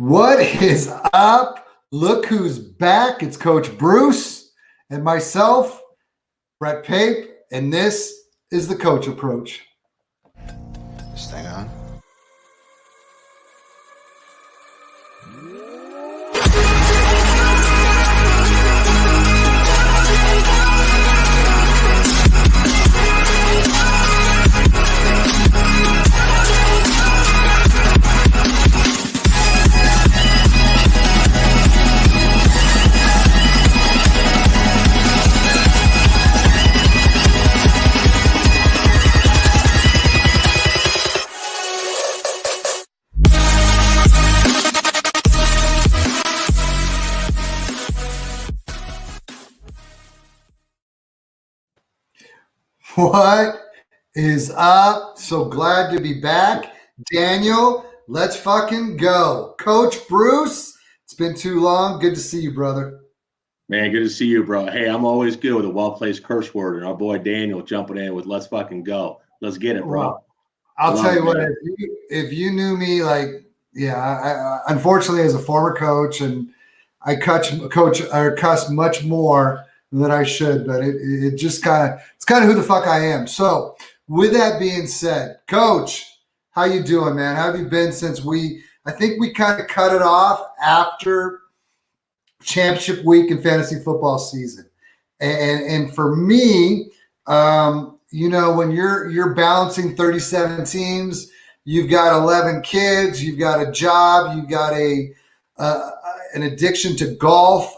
What is up? Look who's back. It's Coach Bruce and myself, Brett Pape, and this is the Coach Approach. Stay on. What is up? So glad to be back. Daniel, let's fucking go. Coach Bruce, it's been too long. Good to see you, brother. Man, good to see you, bro. Hey, I'm always good with a well-placed curse word, and our boy Daniel jumping in with "Let's fucking go." Let's get it, bro. Well, I'll tell you what, if you knew me, I unfortunately, as a former coach, and I cuss much more than I should, but it just it's kind of who the fuck I am. So with that being said, Coach, how you doing, man? How have you been since I think we kind of cut it off after championship week in fantasy football season. And for me, when you're balancing 37 teams, you've got 11 kids, you've got a job, you've got an addiction to golf.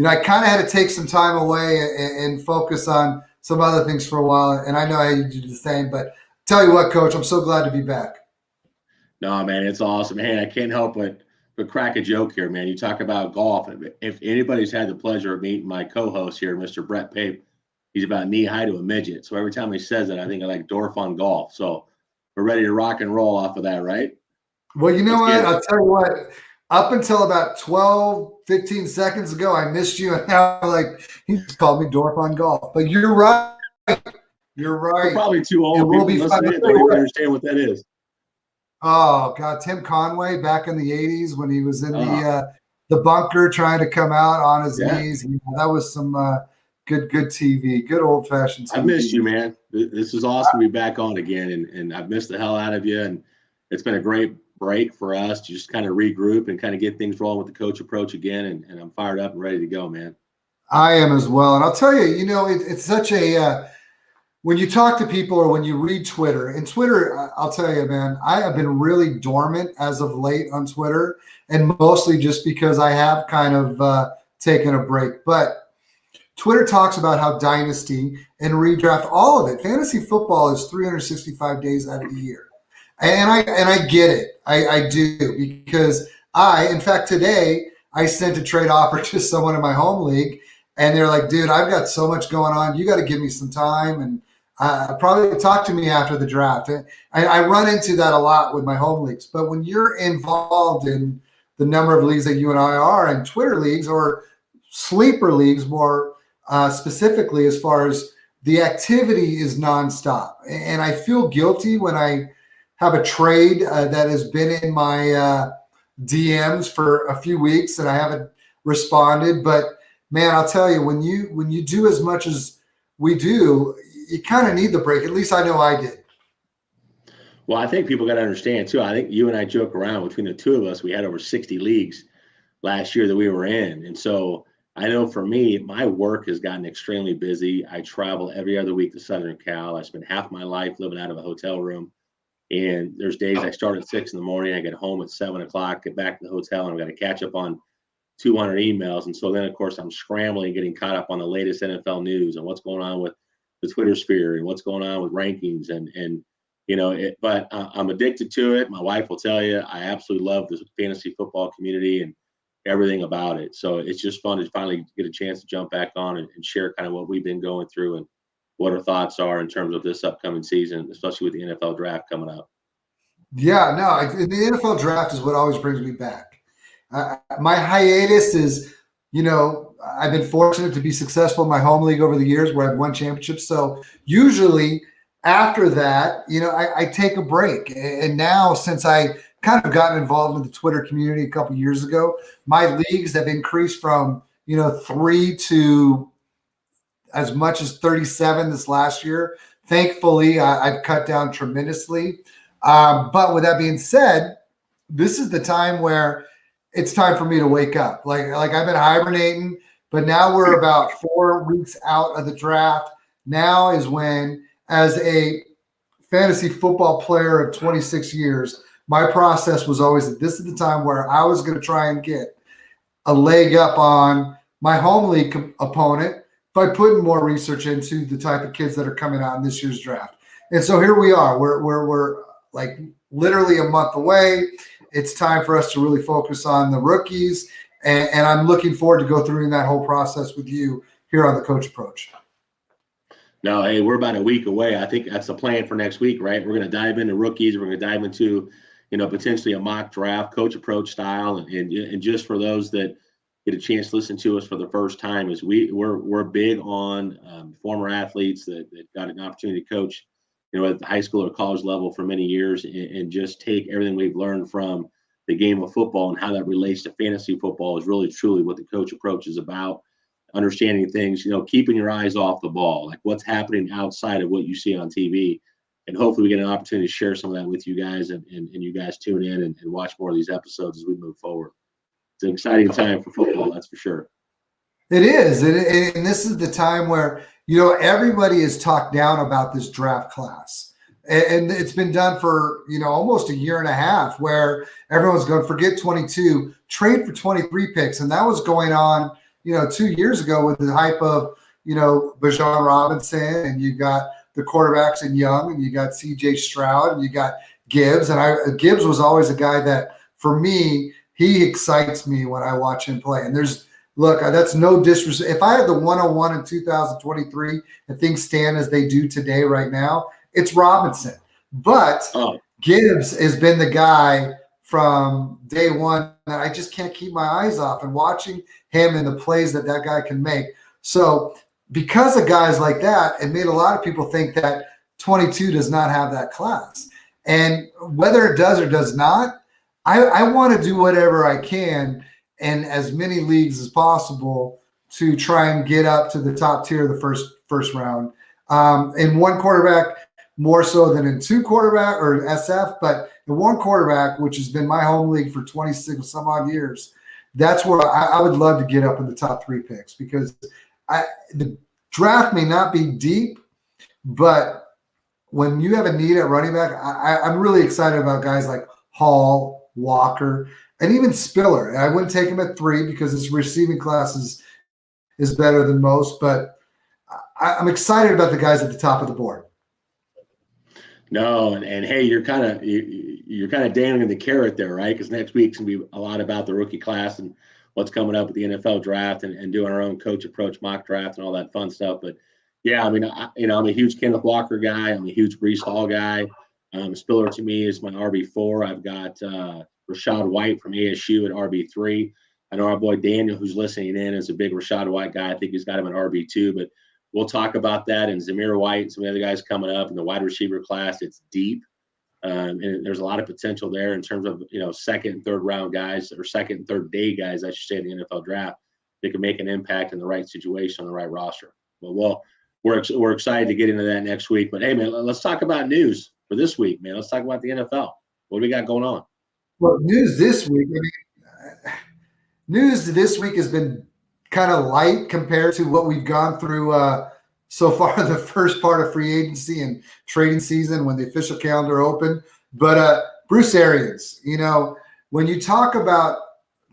I kind of had to take some time away and focus on some other things for a while. And I know how you do the same, but tell you what, Coach, I'm so glad to be back. No, man, it's awesome. Hey, I can't help but crack a joke here, man. You talk about golf. If anybody's had the pleasure of meeting my co-host here, Mr. Brett Pape, he's about knee high to a midget. So every time he says that, I think I like Dorf on golf. So we're ready to rock and roll off of that, right? Well, you know what? I'll tell you what. Up until about 12, 15 seconds ago, I missed you. And now, he just called me Dorf on golf. But you're right. You're right. We're probably too old. It will be fun. They don't understand what that is. Oh, God. Tim Conway back in the 80s when he was in the bunker trying to come out on his knees. That was some good TV. Good old-fashioned TV. I missed you, man. This is awesome to be back on again. And I've missed the hell out of you. And it's been a great break for us to just kind of regroup and kind of get things rolling with the Coach Approach again. And I'm fired up and ready to go, man. I am as well. And I'll tell you, it's such a when you talk to people or when you read Twitter, and Twitter, I'll tell you, man, I have been really dormant as of late on Twitter, and mostly just because I have kind of taken a break. But Twitter talks about how dynasty and redraft, all of it, fantasy football is 365 days out of the year. And I get it. I do, because in fact, today I sent a trade offer to someone in my home league, and they're like, dude, I've got so much going on. You got to give me some time and probably talk to me after the draft. And I run into that a lot with my home leagues. But when you're involved in the number of leagues that you and I are, and Twitter leagues or sleeper leagues more specifically, as far as the activity is nonstop. And I feel guilty when I have a trade that has been in my DMs for a few weeks and I haven't responded. But man, I'll tell you, when you do as much as we do, you kind of need the break. At least I know I did. Well, I think people got to understand too. I think you and I joke around, between the two of us, we had over 60 leagues last year that we were in. And so I know for me, my work has gotten extremely busy. I travel every other week to Southern Cal. I spend half my life living out of a hotel room. And there's days I start at 6 a.m. I get home at 7 o'clock, get back to the hotel, and I've got to catch up on 200 emails. And so then, of course, I'm scrambling, getting caught up on the latest NFL news and what's going on with the Twitter sphere and what's going on with rankings. But I'm addicted to it. My wife will tell you, I absolutely love the fantasy football community and everything about it. So it's just fun to finally get a chance to jump back on and share kind of what we've been going through and what our thoughts are in terms of this upcoming season, especially with the NFL draft coming up. Yeah, no, the NFL draft is what always brings me back. My hiatus is, I've been fortunate to be successful in my home league over the years where I've won championships. So usually after that, I take a break. And now, since I kind of gotten involved in the Twitter community a couple years ago. My leagues have increased from 3 to as much as 37 this last year. Thankfully, I've cut down tremendously. But with that being said, this is the time where it's time for me to wake up. Like I've been hibernating, but now we're about 4 weeks out of the draft. Now is when, as a fantasy football player of 26 years, my process was always that this is the time where I was going to try and get a leg up on my home league opponent by putting more research into the type of kids that are coming out in this year's draft. And so here we are. We're like literally a month away. It's time for us to really focus on the rookies. And I'm looking forward to go through that whole process with you here on the Coach Approach. No, hey, we're about a week away. I think that's the plan for next week, right? We're going to dive into rookies. We're going to dive into, potentially a mock draft, Coach Approach style. And just for those that get a chance to listen to us for the first time, is we're big on former athletes that got an opportunity to coach, at the high school or college level for many years, and just take everything we've learned from the game of football and how that relates to fantasy football is really truly what the Coach Approach is about. Understanding things, keeping your eyes off the ball, like what's happening outside of what you see on TV. And hopefully we get an opportunity to share some of that with you guys and you guys tune in and watch more of these episodes as we move forward. It's an exciting time for football, that's for sure. It is. And this is the time where, everybody is talked down about this draft class. And it's been done for, almost a year and a half, where everyone's going to forget 22, trade for 23 picks. And that was going on, 2 years ago with the hype of, Bijan Robinson, and you got the quarterbacks in Young, and you got CJ Stroud, and you got Gibbs. And Gibbs was always a guy that, for me, he excites me when I watch him play. And that's no disrespect. If I had the 101 in 2023 and things stand as they do today right now, it's Robinson. But Gibbs has been the guy from day one that I just can't keep my eyes off, and watching him and the plays that guy can make. So because of guys like that, it made a lot of people think that 22 does not have that class. And whether it does or does not, I want to do whatever I can in as many leagues as possible to try and get up to the top tier of the first round. In one quarterback, more so than in two quarterback or SF, but in one quarterback, which has been my home league for 26 some odd years, that's where I would love to get up in the top 3 picks, because the draft may not be deep, but when you have a need at running back, I'm really excited about guys like Hall, Walker, and even Spiller. I wouldn't take him at 3 because his receiving class is better than most, but I'm excited about the guys at the top of the board. No, and hey, you're kind of dangling the carrot there, right? Because next week's gonna be a lot about the rookie class and what's coming up with the NFL draft and doing our own Coach Approach mock draft and all that fun stuff. But yeah, I mean, I'm a huge Kenneth Walker guy. I'm a huge Breece Hall guy. Spiller to me is my RB4. I've got Rashad White from ASU at RB3. I know our boy Daniel, who's listening in, is a big Rashad White guy. I think he's got him at RB2, but we'll talk about that, and Zamir White and some of the other guys coming up in the wide receiver class. It's deep, and there's a lot of potential there in terms of second and third round guys, or second and third day guys, I should say, in the NFL draft. They can make an impact in the right situation on the right roster. Well, we're excited to get into that next week. But hey, man, let's talk about news for this week, man. Let's talk about the NFL. What do we got going on? Well, news this week. News this week has been kind of light compared to what we've gone through so far, the first part of free agency and trading season when the official calendar opened. But Bruce Arians, when you talk about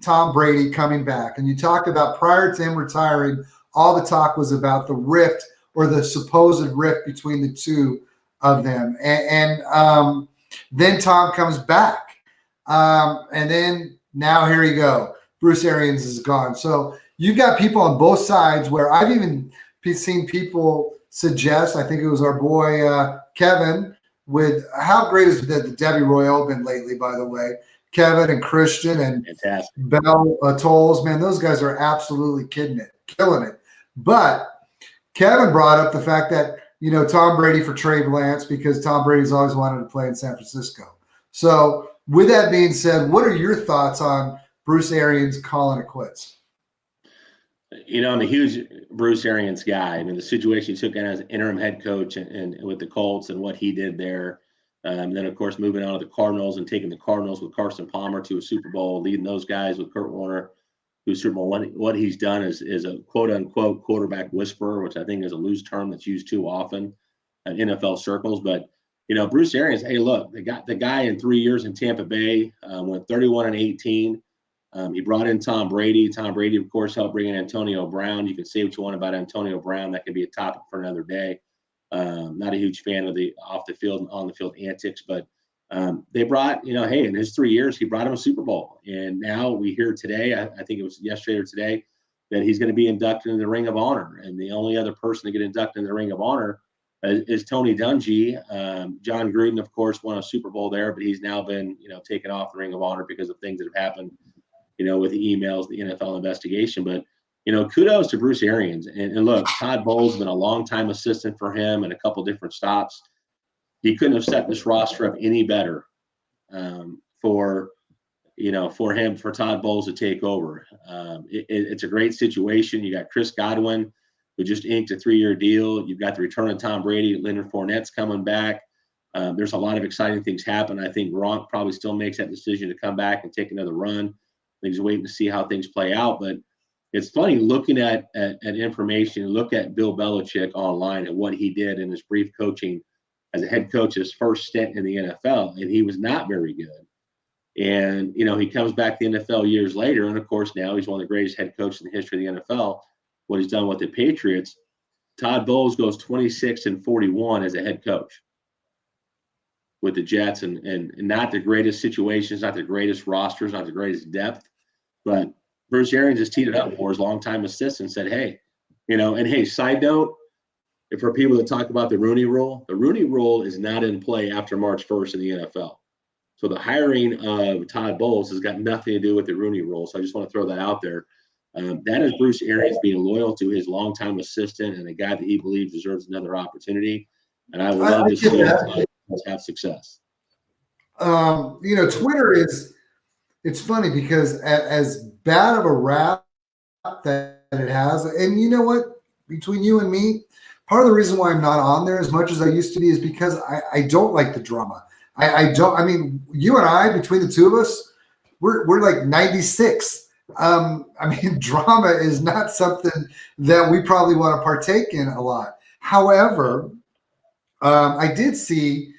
Tom Brady coming back, and you talk about prior to him retiring, all the talk was about the rift, or the supposed rift, between the two of them. And then Tom comes back. And then now here you go. Bruce Arians is gone. So you've got people on both sides, where I've even seen people suggest, I think it was our boy Kevin, with how great has the Debbie Royale been lately, by the way. Kevin and Christian and Fantastic. Bell Tolles, man, those guys are absolutely killing it. But Kevin brought up the fact that, Tom Brady for Trey Lance, because Tom Brady's always wanted to play in San Francisco. So with that being said, what are your thoughts on Bruce Arians calling it quits? I'm a huge Bruce Arians guy. I mean, the situation he took in as interim head coach and with the Colts and what he did there. Then, of course, moving on to the Cardinals and taking the Cardinals with Carson Palmer to a Super Bowl, leading those guys with Kurt Warner to a Super Bowl. What he's done is a quote-unquote quarterback whisperer, which I think is a loose term that's used too often in NFL circles. But, Bruce Arians, hey, look, the guy in 3 years in Tampa Bay went 31-18. He brought in Tom Brady. Tom Brady, of course, helped bring in Antonio Brown. You can say what you want about Antonio Brown. That could be a topic for another day. Not a huge fan of the off the field and on the field antics, but they brought, hey, in his 3 years, he brought him a Super Bowl. And now we hear today, I think it was yesterday or today, that he's going to be inducted into the Ring of Honor. And the only other person to get inducted in the Ring of Honor is Tony Dungy. John Gruden, of course, won a Super Bowl there, but he's now been, taken off the Ring of Honor because of things that have happened, with the emails, the NFL investigation. But, kudos to Bruce Arians. And look, Todd Bowles has been a longtime assistant for him and a couple different stops. He couldn't have set this roster up any better for Todd Bowles to take over. It's a great situation. You got Chris Godwin, who just inked a 3-year deal. You've got the return of Tom Brady. Leonard Fournette's coming back. There's a lot of exciting things happen. I think Gronk probably still makes that decision to come back and take another run. He's waiting to see how things play out. But it's funny looking at information, look at Bill Belichick online and what he did in his brief coaching as a head coach, his first stint in the NFL, and he was not very good. And, he comes back to the NFL years later, and, of course, now he's one of the greatest head coaches in the history of the NFL, what he's done with the Patriots. Todd Bowles goes 26-41 as a head coach with the Jets, and not the greatest situations, not the greatest rosters, not the greatest depth. But Bruce Arians just teed it up for his longtime assistant and said, hey, and hey, side note, for people that talk about the Rooney Rule is not in play after March 1st in the NFL. So the hiring of Todd Bowles has got nothing to do with the Rooney Rule. So I just want to throw that out there. That is Bruce Arians being loyal to his longtime assistant and a guy that he believes deserves another opportunity. And I would love to see him have success. Twitter it's funny because as bad of a rap that it has, and you know what, between you and me, part of the reason why I'm not on there as much as I used to be is because I don't like the drama. I mean, you and I, between the two of us, we're like 96. Drama is not something that we probably want to partake in a lot. However, I did see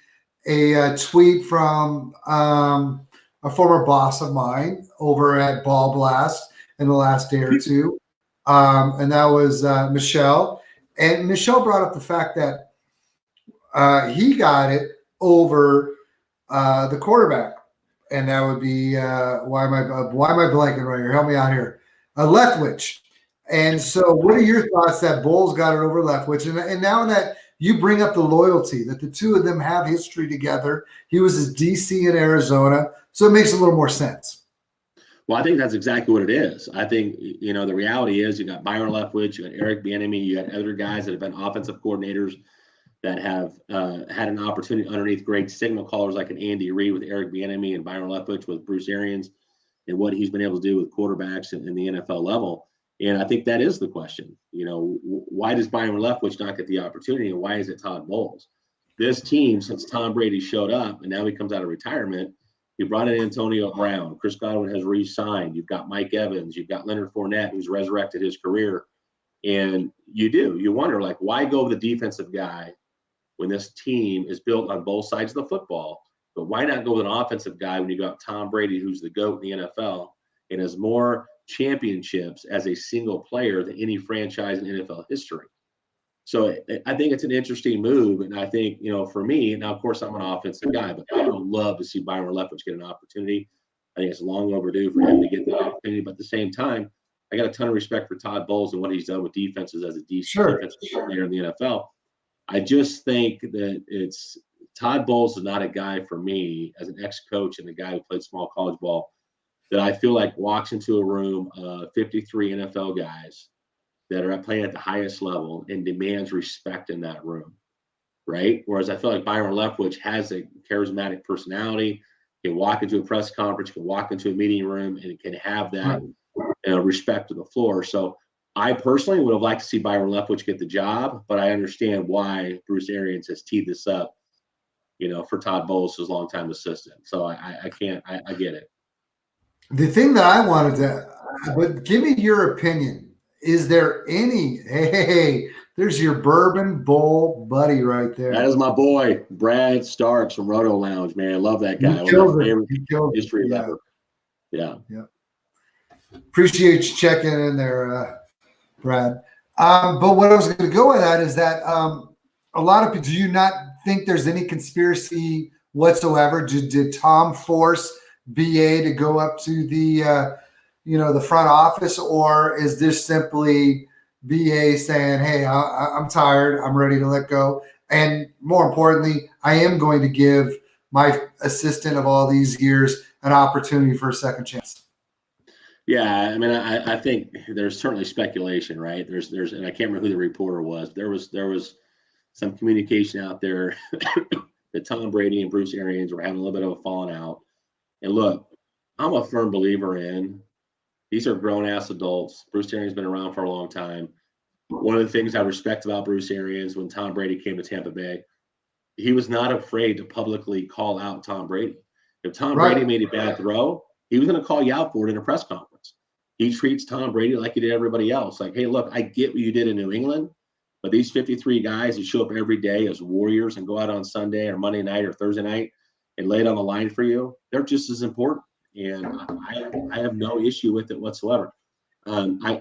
a tweet from a former boss of mine over at Ball Blast in the last day or two. And that was Michelle. And Michelle brought up the fact that he got it over the quarterback. And that would be why am I blanking right here? Help me out here. Leftwich. And so what are your thoughts that Bowles got it over Leftwich? And now that you bring up the loyalty, that the two of them have history together. He was his DC in Arizona. So it makes a little more sense. Well, I think that's exactly what it is. I think, the reality is you got Byron Leftwich, you got Eric Bieniemy, you got other guys that have been offensive coordinators that have had an opportunity underneath great signal callers like an Andy Reid with Eric Bieniemy and Byron Leftwich with Bruce Arians and what he's been able to do with quarterbacks in the NFL level. And I think that is the question. Why does Byron Leftwich not get the opportunity, and why is it Todd Bowles? This team, since Tom Brady showed up and now he comes out of retirement, you brought in Antonio Brown. Chris Godwin has re-signed. You've got Mike Evans. You've got Leonard Fournette, who's resurrected his career. And you wonder, why go with the defensive guy when this team is built on both sides of the football? But why not go with an offensive guy when you got Tom Brady, who's the GOAT in the NFL and has more championships as a single player than any franchise in NFL history? So I think it's an interesting move. And I think, for me, now, of course, I'm an offensive guy, but I would love to see Byron Leftwich get an opportunity. I think it's long overdue for him to get the opportunity. But at the same time, I got a ton of respect for Todd Bowles and what he's done with defenses as a defensive player in the NFL. I just think that Todd Bowles is not a guy for me as an ex-coach and a guy who played small college ball that I feel like walks into a room of 53 NFL guys that are playing at the highest level and demands respect in that room, right? Whereas I feel like Byron Leftwich has a charismatic personality. can walk into a press conference, can walk into a meeting room, and can have that Right. respect to the floor. So I personally would have liked to see Byron Leftwich get the job, but I understand why Bruce Arians has teed this up, for Todd Bowles, his longtime assistant. So I can't, I get it. The thing that I wanted to, but give me your opinion. Is there any, hey, there's your bourbon bowl buddy right That there. is my boy, Brad Starks from Roto Lounge, man. I love that He guy. One of kills my it. favorite He kills it. history Yeah. ever. Yeah. Yeah. Appreciate you checking in there, Brad. But what I was going to go with that is that a lot of people, do you not think there's any conspiracy whatsoever? Did Tom force BA to go up to the, the front office, or is this simply BA saying, hey, I'm tired, I'm ready to let go? And more importantly, I am going to give my assistant of all these years an opportunity for a second chance. Yeah, I mean, I think there's certainly speculation, right? And I can't remember who the reporter was. There was some communication out there that Tom Brady and Bruce Arians were having a little bit of a falling out. And look, I'm a firm believer in these are grown ass adults. Bruce Arians been around for a long time. One of the things I respect about Bruce Arians when Tom Brady came to Tampa Bay, he was not afraid to publicly call out Tom Brady. If Tom Right. Brady made a bad throw, he was going to call you out for it in a press conference. He treats Tom Brady like he did everybody else. Like, hey, look, I get what you did in New England, but these 53 guys who show up every day as warriors and go out on Sunday or Monday night or Thursday night and lay it on the line for you, they're just as important. And I have no issue with it whatsoever. I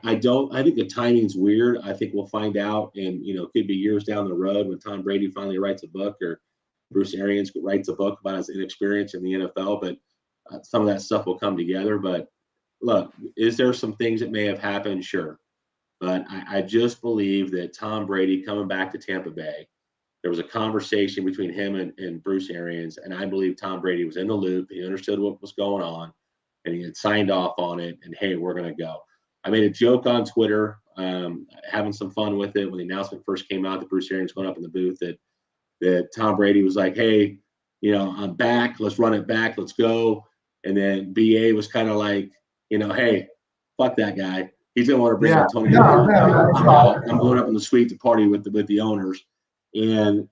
think the timing's weird. I think we'll find out and, it could be years down the road when Tom Brady finally writes a book or Bruce Arians writes a book about his inexperience in the NFL, but some of that stuff will come together. But look, is there some things that may have happened? Sure. But I just believe that Tom Brady coming back to Tampa Bay, there was a conversation between him and Bruce Arians, and I believe Tom Brady was in the loop. He understood what was going on, and he had signed off on it, and, hey, we're going to go. I made a joke on Twitter, having some fun with it when the announcement first came out that Bruce Arians going up in the booth, that Tom Brady was like, hey, I'm back. Let's run it back. Let's go. And then BA was kind of like, hey, fuck that guy. He's going to want to bring Antonio. I'm going up in the suite to party with the owners. And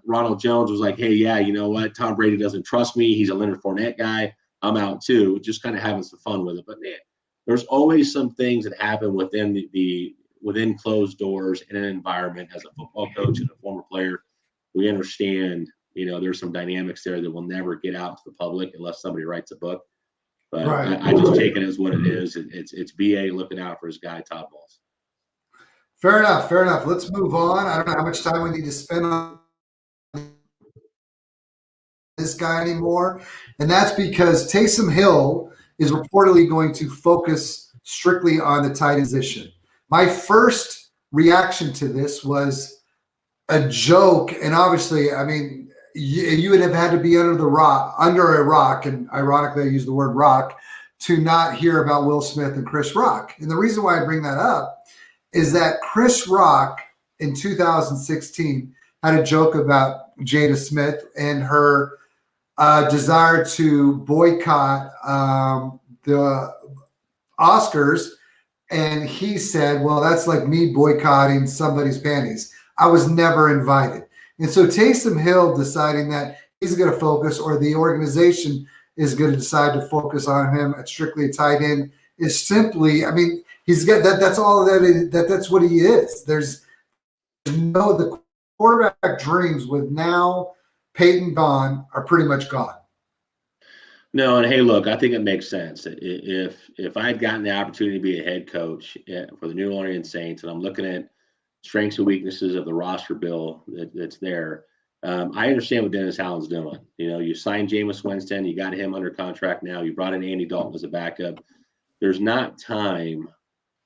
Ronald Jones was like, hey, yeah, you know what? Tom Brady doesn't trust me. He's a Leonard Fournette guy. I'm out too. Just kind of having some fun with it. But man, there's always some things that happen within within closed doors in an environment. As a football coach and a former player, we understand, there's some dynamics there that will never get out to the public unless somebody writes a book. But Right. I just take it as what it is. It's BA looking out for his guy, Todd Bowles. Fair enough. Fair enough. Let's move on. I don't know how much time we need to spend on this guy anymore. And that's because Taysom Hill is reportedly going to focus strictly on the tight end position. My first reaction to this was a joke. And obviously, I mean, you would have had to be under a rock, and ironically, I use the word rock, to not hear about Will Smith and Chris Rock. And the reason why I bring that up is that Chris Rock in 2016 had a joke about Jada Smith and her desire to boycott the Oscars. And he said, well, that's like me boycotting somebody's panties. I was never invited. And so Taysom Hill deciding that he's going to focus, or the organization is going to decide to focus on him at strictly a tight end, is simply, I mean, he's got that. That's all that's what he is. There's the quarterback dreams with now Peyton gone are pretty much gone. No, and hey, look, I think it makes sense. If I had gotten the opportunity to be a head coach for the New Orleans Saints, and I'm looking at strengths and weaknesses of the roster bill that's there, I understand what Dennis Allen's doing. You signed Jameis Winston, you got him under contract now. You brought in Andy Dalton as a backup. There's not time,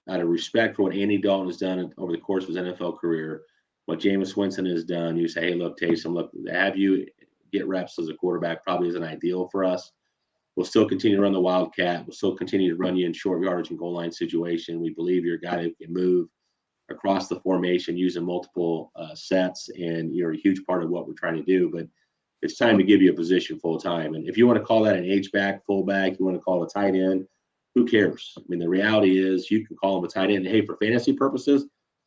out of respect for what Andy Dalton has done over the course of his NFL career, what Jameis Winston has done. You say, hey, look, Taysom, look, have you get reps as a quarterback probably isn't ideal for us. We'll still continue to run the Wildcat. We'll still continue to run you in short yardage and goal line situation. We believe you're a guy who can move across the formation using multiple sets, and you're a huge part of what we're trying to do. But it's time to give you a position full time. And if you want to call that an H-back, fullback, you want to call it a tight end, who cares? I mean, the reality is you can call him a tight end. And hey, for fantasy purposes,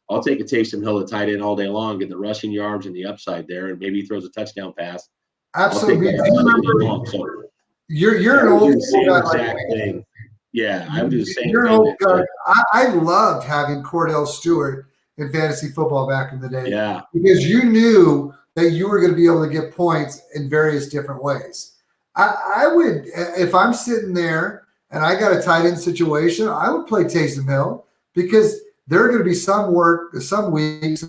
I'll take a Taysom Hill at tight end all day long, get the rushing yards and the upside there, and maybe he throws a touchdown pass. Absolutely. I'll take that all day long. So You're an I would old do the same guy exact thing. Yeah, I would do the same You're an thing. old guy. I loved having Cordell Stewart in fantasy football back in the day. Yeah. Because you knew that you were going to be able to get points in various different ways. I would, if I'm sitting there and I got a tight end situation, I would play Taysom Hill because there are going to be some weeks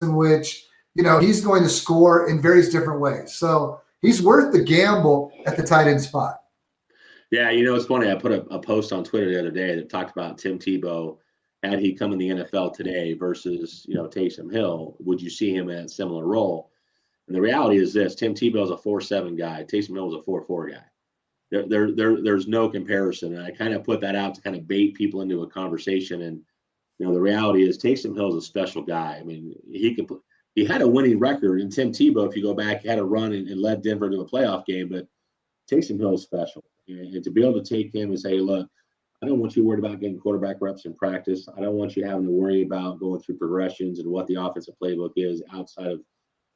in which, he's going to score in various different ways. So he's worth the gamble at the tight end spot. Yeah, it's funny. I put a post on Twitter the other day that talked about Tim Tebow. Had he come in the NFL today versus, Taysom Hill, would you see him in a similar role? And the reality is this: Tim Tebow is a 4.7 guy. Taysom Hill is a 4.4 guy. There's no comparison. And I kind of put that out to kind of bait people into a conversation. And the reality is Taysom Hill is a special guy. I mean, he had a winning record. And Tim Tebow, if you go back, had a run and led Denver to a playoff game. But Taysom Hill is special. And to be able to take him and say, look, I don't want you worried about getting quarterback reps in practice. I don't want you having to worry about going through progressions and what the offensive playbook is outside of,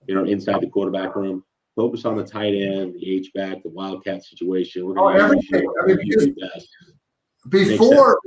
inside the quarterback room. Focus on the tight end, the H-back, the wildcat situation. We're going to everything. I mean, before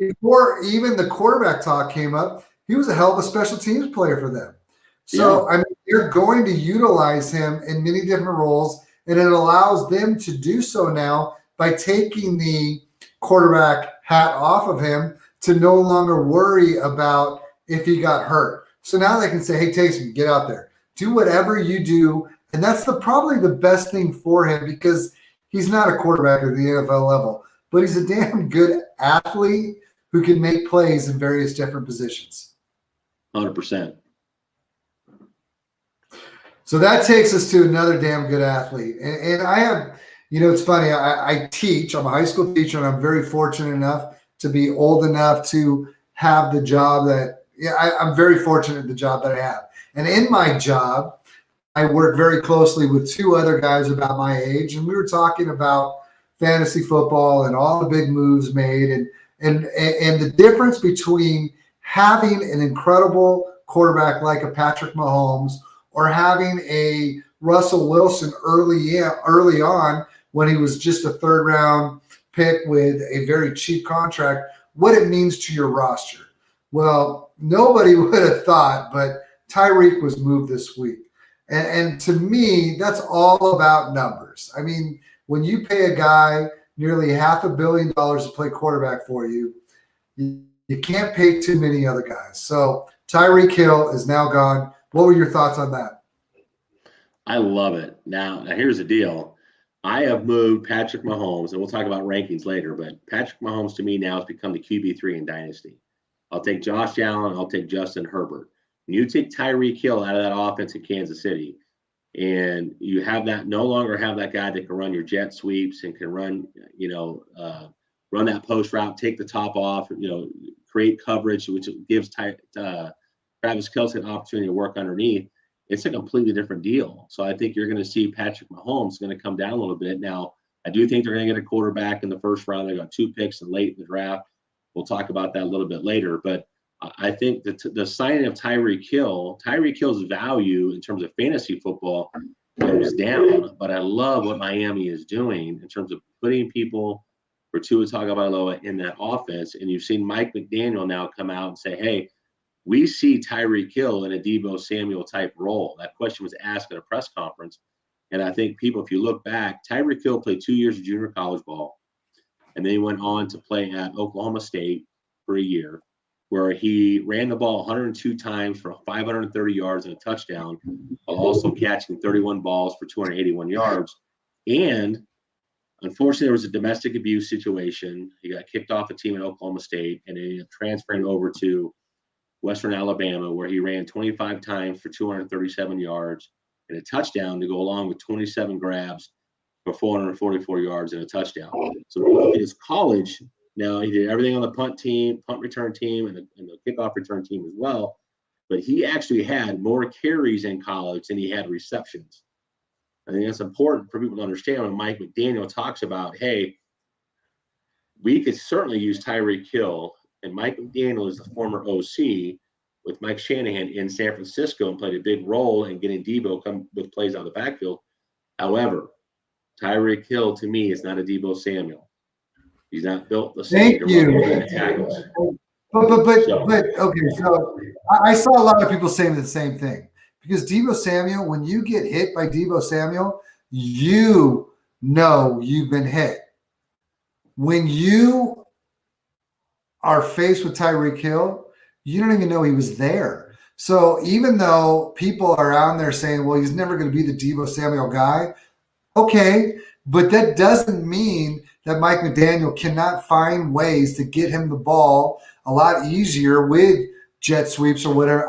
even the quarterback talk came up, he was a hell of a special teams player for them. So, I mean, you're going to utilize him in many different roles, and it allows them to do so now by taking the quarterback hat off of him to no longer worry about if he got hurt. So now they can say, hey, Taysom, get out there. Do whatever you do. And that's probably the best thing for him because he's not a quarterback at the NFL level, but he's a damn good athlete who can make plays in various different positions. 100%. So that takes us to another damn good athlete. And I have, it's funny. I teach. I'm a high school teacher, and I'm very fortunate enough to be old enough to have the job I'm very fortunate in the job that I have. And in my job, I work very closely with two other guys about my age, and we were talking about fantasy football and all the big moves made, and the difference between having an incredible quarterback like a Patrick Mahomes or having a Russell Wilson early on when he was just a third-round pick with a very cheap contract, what it means to your roster. Well, nobody would have thought, but Tyreek was moved this week. And to me, that's all about numbers. I mean, when you pay a guy nearly $500 million to play quarterback for you, you can't pay too many other guys. So Tyreek Hill is now gone. What were your thoughts on that? I love it. Now here's the deal. I have moved Patrick Mahomes, and we'll talk about rankings later, but Patrick Mahomes to me now has become the QB3 in Dynasty. I'll take Josh Allen. I'll take Justin Herbert. When you take Tyreek Hill out of that offense in Kansas City, and you have that no longer have that guy that can run your jet sweeps and can run, run that post route, take the top off, create coverage, which gives Travis Kelce an opportunity to work underneath. It's a completely different deal. So I think you're going to see Patrick Mahomes going to come down a little bit. Now, I do think they're going to get a quarterback in the first round. They got 2 picks and late in the draft. We'll talk about that a little bit later. But I think that the signing of Tyreek Hill's value in terms of fantasy football goes down. But I love what Miami is doing in terms of putting people for Tua Tagovailoa in that offense. And you've seen Mike McDaniel now come out and say, hey, we see Tyreek Hill in a Deebo Samuel type role. That question was asked at a press conference. And I think people, if you look back, Tyreek Hill played 2 years of junior college ball. And then he went on to play at Oklahoma State for a year, where he ran the ball 102 times for 530 yards and a touchdown, while also catching 31 balls for 281 yards. And unfortunately, there was a domestic abuse situation. He got kicked off a team at Oklahoma State and ended up transferring over to Western Alabama, where he ran 25 times for 237 yards and a touchdown to go along with 27 grabs for 444 yards and a touchdown. So in his college, now he did everything on the punt return team, and the kickoff return team as well. But he actually had more carries in college than he had receptions. I think that's important for people to understand when Mike McDaniel talks about, hey, we could certainly use Tyreek Hill, and Mike McDaniel is the former OC with Mike Shanahan in San Francisco and played a big role in getting Debo come with plays out of the backfield. However, Tyreek Hill to me is not a Debo Samuel. He's not built the same to run between the tackles. But okay, so I saw a lot of people saying the same thing because Debo Samuel, when you get hit by Debo Samuel, you know you've been hit. When you are faced with Tyreek Hill, you don't even know he was there. So even though people are out there saying, well, he's never going to be the Debo Samuel guy, okay, but that doesn't mean that Mike McDaniel cannot find ways to get him the ball a lot easier with jet sweeps or whatever.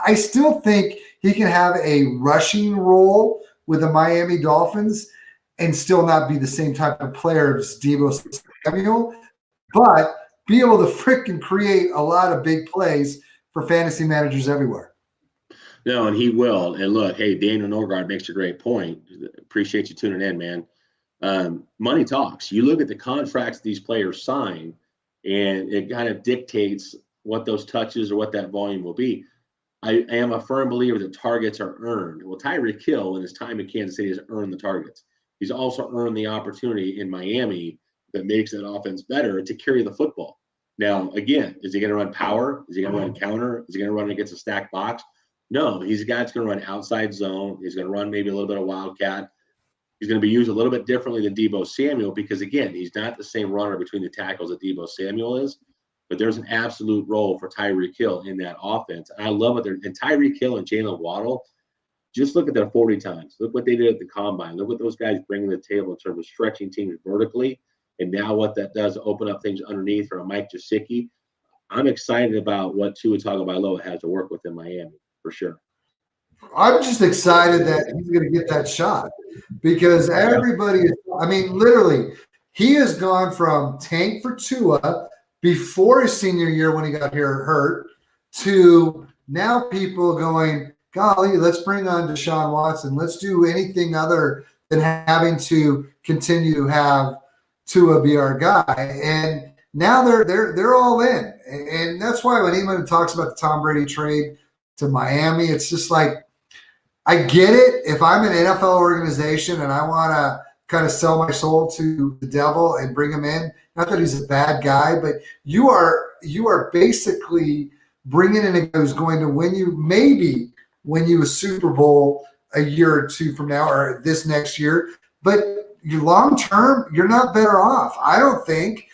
I still think he can have a rushing role with the Miami Dolphins and still not be the same type of player as Debo Samuel, but be able to freaking create a lot of big plays for fantasy managers everywhere. No, and he will. And look, hey, Daniel Norgard makes a great point. Appreciate you tuning in, man. Money talks. You look at the contracts these players sign, and it kind of dictates what those touches or what that volume will be. I am a firm believer that targets are earned. Well, Tyreek Hill in his time in Kansas City has earned the targets. He's also earned the opportunity in Miami that makes that offense better to carry the football. Now, again, is he going to run power? Is he going to run counter? Is he going to run against a stacked box? No, he's a guy that's going to run outside zone. He's going to run maybe a little bit of wildcat. He's going to be used a little bit differently than Debo Samuel because, again, he's not the same runner between the tackles that Debo Samuel is. But there's an absolute role for Tyreek Hill in that offense. And I love it. And Tyreek Hill and Jalen Waddle, just look at their 40 times. Look what they did at the combine. Look what those guys bring to the table in terms of stretching teams vertically. And now what that does, open up things underneath for a Mike Gesicki. I'm excited about what Tua Tagovailoa has to work with in Miami, for sure. I'm just excited that he's going to get that shot because everybody is, I mean, literally, he has gone from tank for Tua before his senior year when he got here hurt to now people going, golly, let's bring on Deshaun Watson. Let's do anything other than having to continue to have Tua be our guy. And now they're all in. And that's why when anyone talks about the Tom Brady trade to Miami, it's just like, I get it. If I'm an NFL organization and I want to kind of sell my soul to the devil and bring him in, not that he's a bad guy, but you are basically bringing in a guy who's going to win you a Super Bowl a year or two from now or this next year. But you long term, you're not better off, I don't think.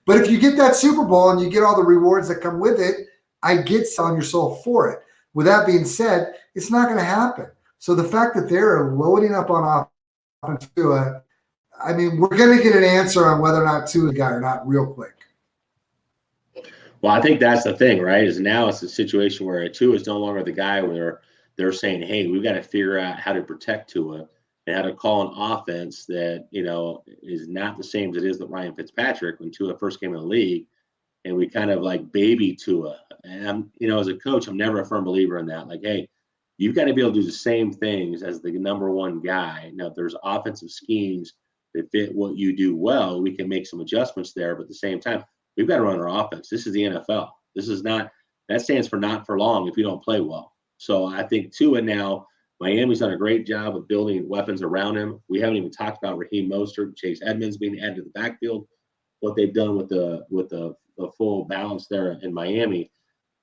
But if you get that Super Bowl and you get all the rewards that come with it, I get selling your soul for it. With that being said, it's not going to happen. So the fact that they're loading up on offense, I mean, we're going to get an answer on whether or not Tua's the guy or not real quick. Well, I think that's the thing, right? Is now it's a situation where Tua is no longer the guy where they're saying, hey, we've got to figure out how to protect Tua and how to call an offense that, is not the same as it is with Ryan Fitzpatrick when Tua first came in the league. And we kind of like baby Tua. And as a coach, I'm never a firm believer in that. Like, hey, you've got to be able to do the same things as the number one guy. Now, if there's offensive schemes that fit what you do well, we can make some adjustments there. But at the same time, we've got to run our offense. This is the NFL. This is not – that stands for not for long if you don't play well. So I think Tua now, Miami's done a great job of building weapons around him. We haven't even talked about Raheem Mostert, Chase Edmonds being added to the backfield, what they've done with the full balance there in Miami.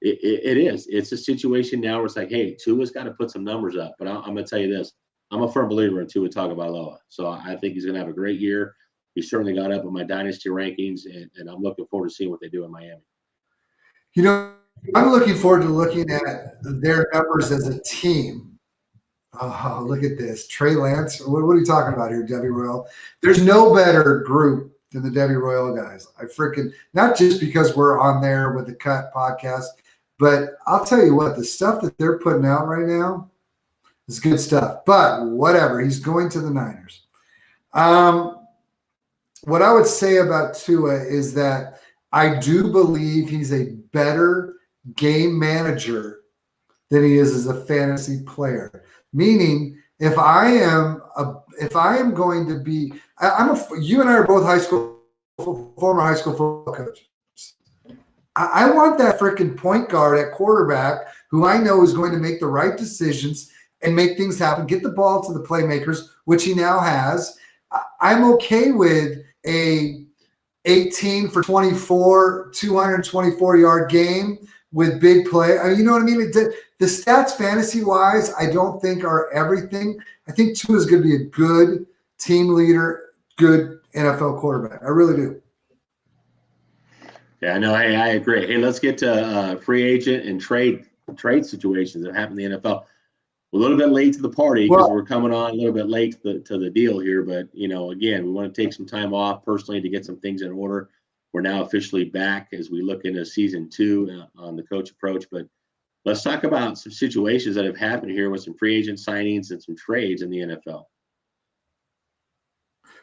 It's a situation now where it's like, hey, Tua's got to put some numbers up. But I'm going to tell you this. I'm a firm believer in Tua Tagovailoa. So I think he's going to have a great year. He's certainly got up in my dynasty rankings, and I'm looking forward to seeing what they do in Miami. I'm looking forward to looking at their numbers as a team. Oh, look at this. Trey Lance. What are you talking about here, Debbie Royal? There's no better group than the Debbie Royal guys. I freaking, not just because we're on there with the Cut podcast, but I'll tell you what, the stuff that they're putting out right now is good stuff. But whatever, he's going to the Niners. What I would say about Tua is that I do believe he's a better game manager than he is as a fantasy player. Meaning, if I am going to be, you and I are both former high school football coaches. I want that freaking point guard at quarterback who I know is going to make the right decisions and make things happen, get the ball to the playmakers, which he now has. I'm okay with a 18 for 24, 224-yard game with big play. You know what I mean? The stats fantasy-wise, I don't think are everything. I think Tua is going to be a good team leader, good NFL quarterback. I really do. Yeah, no, hey, I agree. Hey, let's get to free agent and trade situations that happen in the NFL. A little bit late to the party because we're coming on a little bit late to the deal here. But, again, we want to take some time off personally to get some things in order. We're now officially back as we look into season 2 on the coach approach. But let's talk about some situations that have happened here with some free agent signings and some trades in the NFL.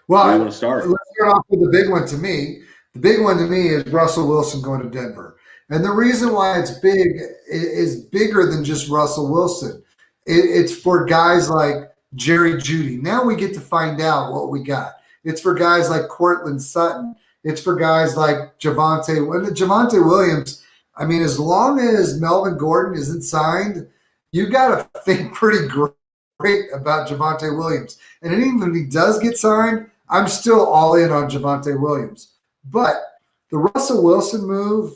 Well, I want to start. Let's start off with the big one to me. The big one to me is Russell Wilson going to Denver. And the reason why it's big is bigger than just Russell Wilson. It's for guys like Jerry Jeudy. Now we get to find out what we got. It's for guys like Courtland Sutton. It's for guys like Javonte Williams. I mean, as long as Melvin Gordon isn't signed, you got to think pretty great about Javonte Williams. And even if he does get signed, I'm still all in on Javonte Williams. But the Russell Wilson move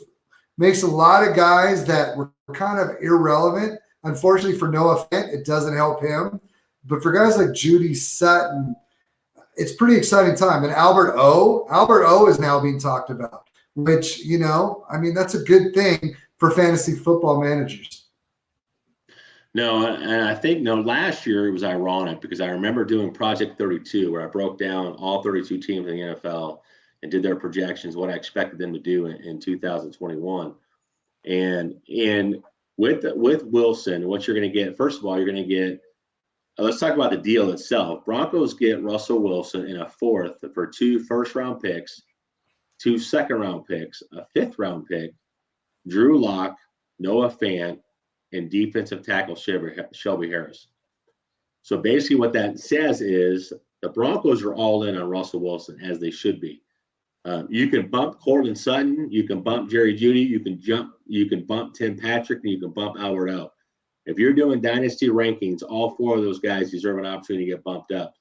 makes a lot of guys that were kind of irrelevant. Unfortunately for Noah Fant, it doesn't help him. But for guys like Jeudy, Sutton, it's pretty exciting time. And Albert O is now being talked about, which, that's a good thing for fantasy football managers. No, and I think, last year it was ironic because I remember doing Project 32 where I broke down all 32 teams in the NFL and did their projections, what I expected them to do in 2021. And with Wilson, what you're going to get, first of all, you're going to get, let's talk about the deal itself. Broncos get Russell Wilson in a fourth for 2 first-round picks, 2 second-round picks, a 5th-round pick, Drew Lock, Noah Fant, and defensive tackle Shelby Harris. So basically what that says is the Broncos are all in on Russell Wilson, as they should be. You can bump Courtland Sutton, you can bump Jerry Jeudy, you can bump Tim Patrick, and you can bump Albert O. If you're doing dynasty rankings, all 4 of those guys deserve an opportunity to get bumped up.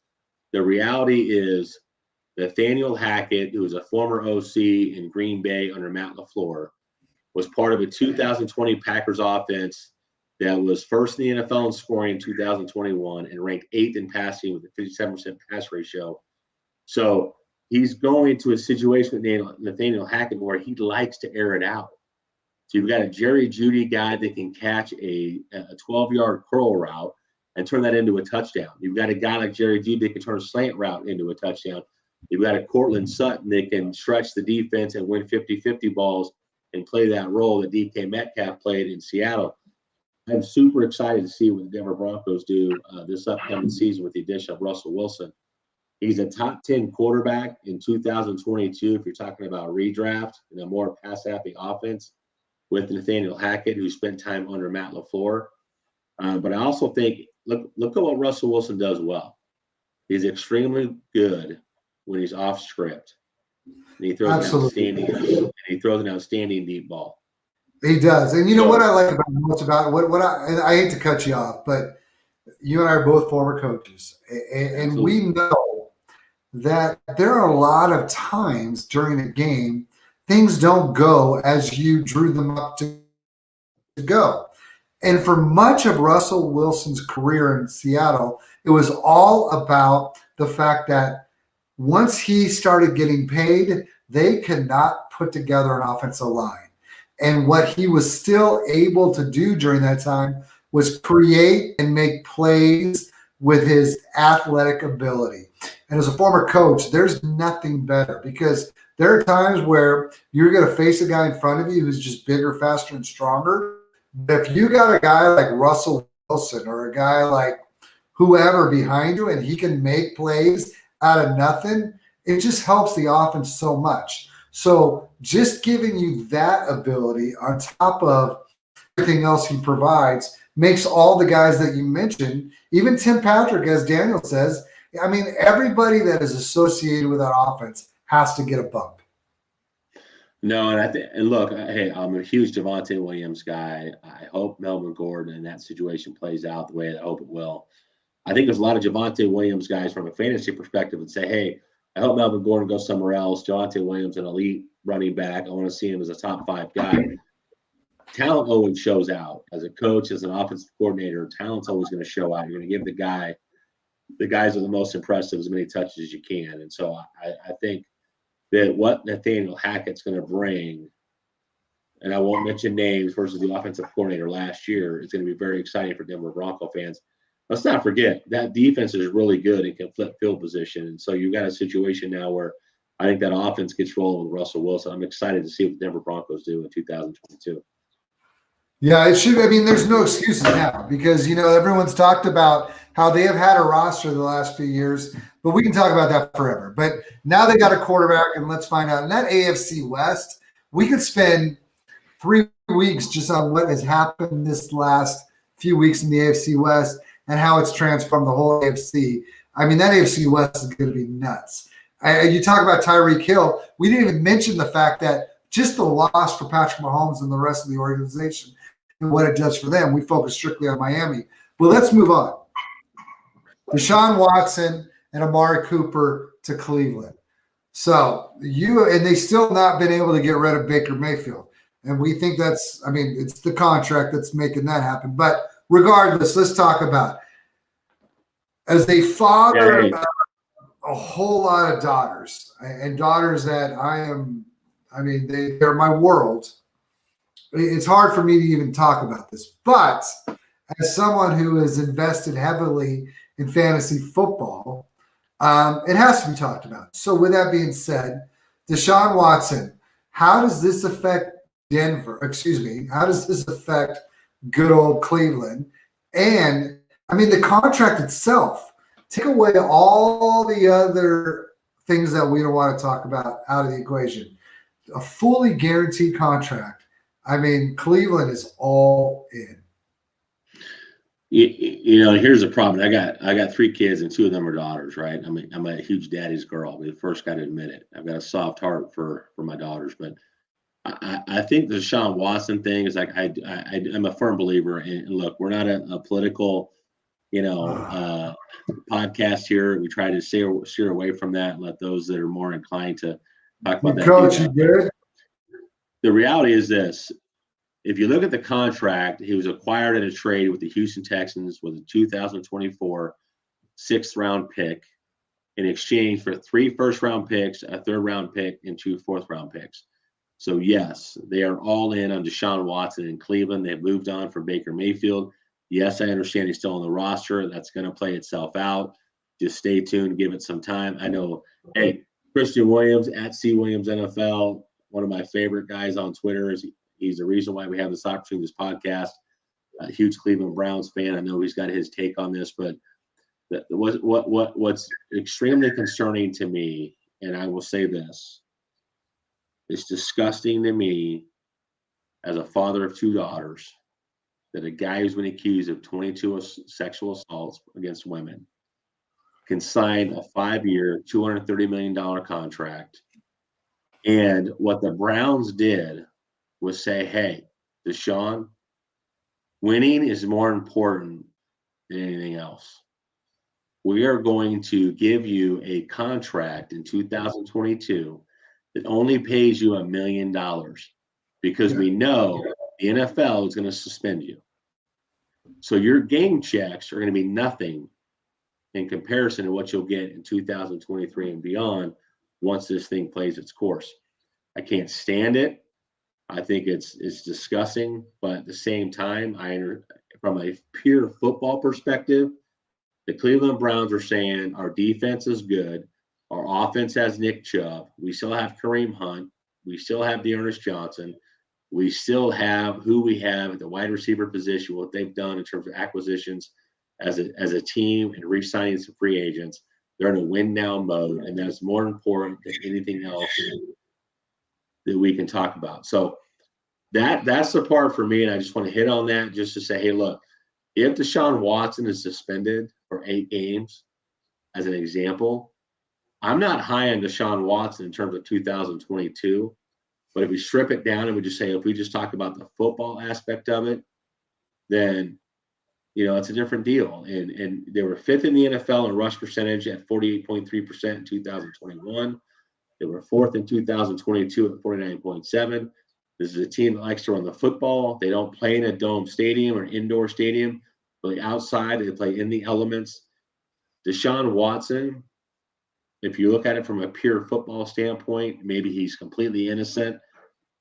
The reality is Nathaniel Hackett, who was a former OC in Green Bay under Matt LaFleur, was part of a 2020 Packers offense that was first in the NFL in scoring in 2021 and ranked 8th in passing with a 57% pass ratio. So he's going to a situation with Nathaniel Hackett where he likes to air it out. So you've got a Jerry Jeudy guy that can catch a 12-yard curl route and turn that into a touchdown. You've got a guy like Jerry Jeudy that can turn a slant route into a touchdown. You've got a Courtland Sutton that can stretch the defense and win 50-50 balls and play that role that DK Metcalf played in Seattle. I'm super excited to see what the Denver Broncos do this upcoming season with the addition of Russell Wilson. He's a top 10 quarterback in 2022 if you're talking about redraft and a more pass-happy offense with Nathaniel Hackett, who spent time under Matt LaFleur. But I also think, look at what Russell Wilson does well. He's extremely good when he's off script. And he throws an outstanding deep ball. He does. And you know what I like about most about what I hate to cut you off, but you and I are both former coaches. And we know that there are a lot of times during a game things don't go as you drew them up to go. And for much of Russell Wilson's career in Seattle, it was all about the fact that once he started getting paid, they could not put together an offensive line. And what he was still able to do during that time was create and make plays with his athletic ability. And as a former coach, there's nothing better because there are times where you're going to face a guy in front of you who's just bigger, faster, and stronger. But if you got a guy like Russell Wilson or a guy like whoever behind you and he can make plays out of nothing, it just helps the offense so much. So just giving you that ability on top of everything else he provides makes all the guys that you mentioned, even Tim Patrick, as Daniel says, I mean, everybody that is associated with that offense has to get a bump. No, and look, hey, I'm a huge Javonte Williams guy. I hope Melvin Gordon and that situation plays out the way I hope it will. I think there's a lot of Javonte Williams guys from a fantasy perspective that say, hey, I hope Melvin Gordon goes somewhere else. Javonte Williams, an elite running back. I want to see him as a top 5 guy. Talent always shows out. As a coach, as an offensive coordinator, talent's always going to show out. You're going to give the guys are the most impressive as many touches as you can. And so I think that what Nathaniel Hackett's going to bring, and I won't mention names versus the offensive coordinator last year, is going to be very exciting for Denver Bronco fans. Let's not forget that defense is really good and can flip field position. And so you've got a situation now where I think that offense gets rolling with Russell Wilson. I'm excited to see what the Denver Broncos do in 2022. Yeah, it should. I mean, there's no excuses now because, everyone's talked about how they have had a roster the last few years, but we can talk about that forever. But now they got a quarterback, and let's find out. In that AFC West, we could spend 3 weeks just on what has happened this last few weeks in the AFC West and how it's transformed the whole AFC. I mean, that AFC West is going to be nuts. You talk about Tyreek Hill. We didn't even mention the fact that just the loss for Patrick Mahomes and the rest of the organization and what it does for them. We focus strictly on Miami. But let's move on. Deshaun Watson and Amari Cooper to Cleveland. So they still not been able to get rid of Baker Mayfield. And we think it's the contract that's making that happen. But regardless, let's talk about as a father of a whole lot of daughters and daughters that they're my world. It's hard for me to even talk about this, but as someone who has invested heavily in fantasy football, it has to be talked about. So with that being said, Deshaun Watson, how does this affect Denver? Excuse me. How does this affect good old Cleveland? And the contract itself, take away all the other things that we don't want to talk about out of the equation. A fully guaranteed contract. Cleveland is all in. Here's the problem. I got 3 kids and 2 of them are daughters, right? I'm a huge daddy's girl. I'll be the first guy to admit it. I've got a soft heart for my daughters, but I think the Deshaun Watson thing is like I'm a firm believer. And look, we're not a political, podcast here. We try to steer away from that and let those that are more inclined to talk about that. Coach, you good? The reality is this. If you look at the contract, he was acquired in a trade with the Houston Texans with a 2024 6th-round pick in exchange for 3 first-round picks, a 3rd-round pick, and 2 4th-round picks. So, yes, they are all in on Deshaun Watson in Cleveland. They've moved on from Baker Mayfield. Yes, I understand he's still on the roster. That's going to play itself out. Just stay tuned. Give it some time. I know, hey, Christian Williams at C. Williams NFL, one of my favorite guys on Twitter. He's the reason why we have this opportunity, this podcast. A huge Cleveland Browns fan. I know he's got his take on this, but what's extremely concerning to me, and I will say this, it's disgusting to me as a father of 2 daughters that a guy who's been accused of 22 sexual assaults against women can sign a 5-year, $230 million contract. And what the Browns did was say, hey, Deshaun, winning is more important than anything else. We are going to give you a contract in 2022 that only pays you $1 million because we know the NFL is going to suspend you. So your game checks are going to be nothing in comparison to what you'll get in 2023 and beyond once this thing plays its course. I can't stand it. I think it's disgusting, but at the same time, from a pure football perspective, the Cleveland Browns are saying our defense is good. Our offense has Nick Chubb. We still have Kareem Hunt. We still have Dearness Johnson. We still have who we have at the wide receiver position, what they've done in terms of acquisitions as a team and re-signing some free agents. They're in a win-now mode, and that's more important than anything else that we can talk about. So that's the part for me, and I just want to hit on that just to say, hey, look, If Deshaun Watson is suspended for 8 games, as an example, I'm not high on Deshaun Watson in terms of 2022. But if we strip it down and we just say, if we just talk about the football aspect of it, then, it's a different deal. And they were 5th in the NFL in rush percentage at 48.3% in 2021. They were 4th in 2022 at 49.7. This is a team that likes to run the football. They don't play in a dome stadium or indoor stadium. They play outside. They play in the elements. Deshaun Watson, if you look at it from a pure football standpoint, maybe he's completely innocent.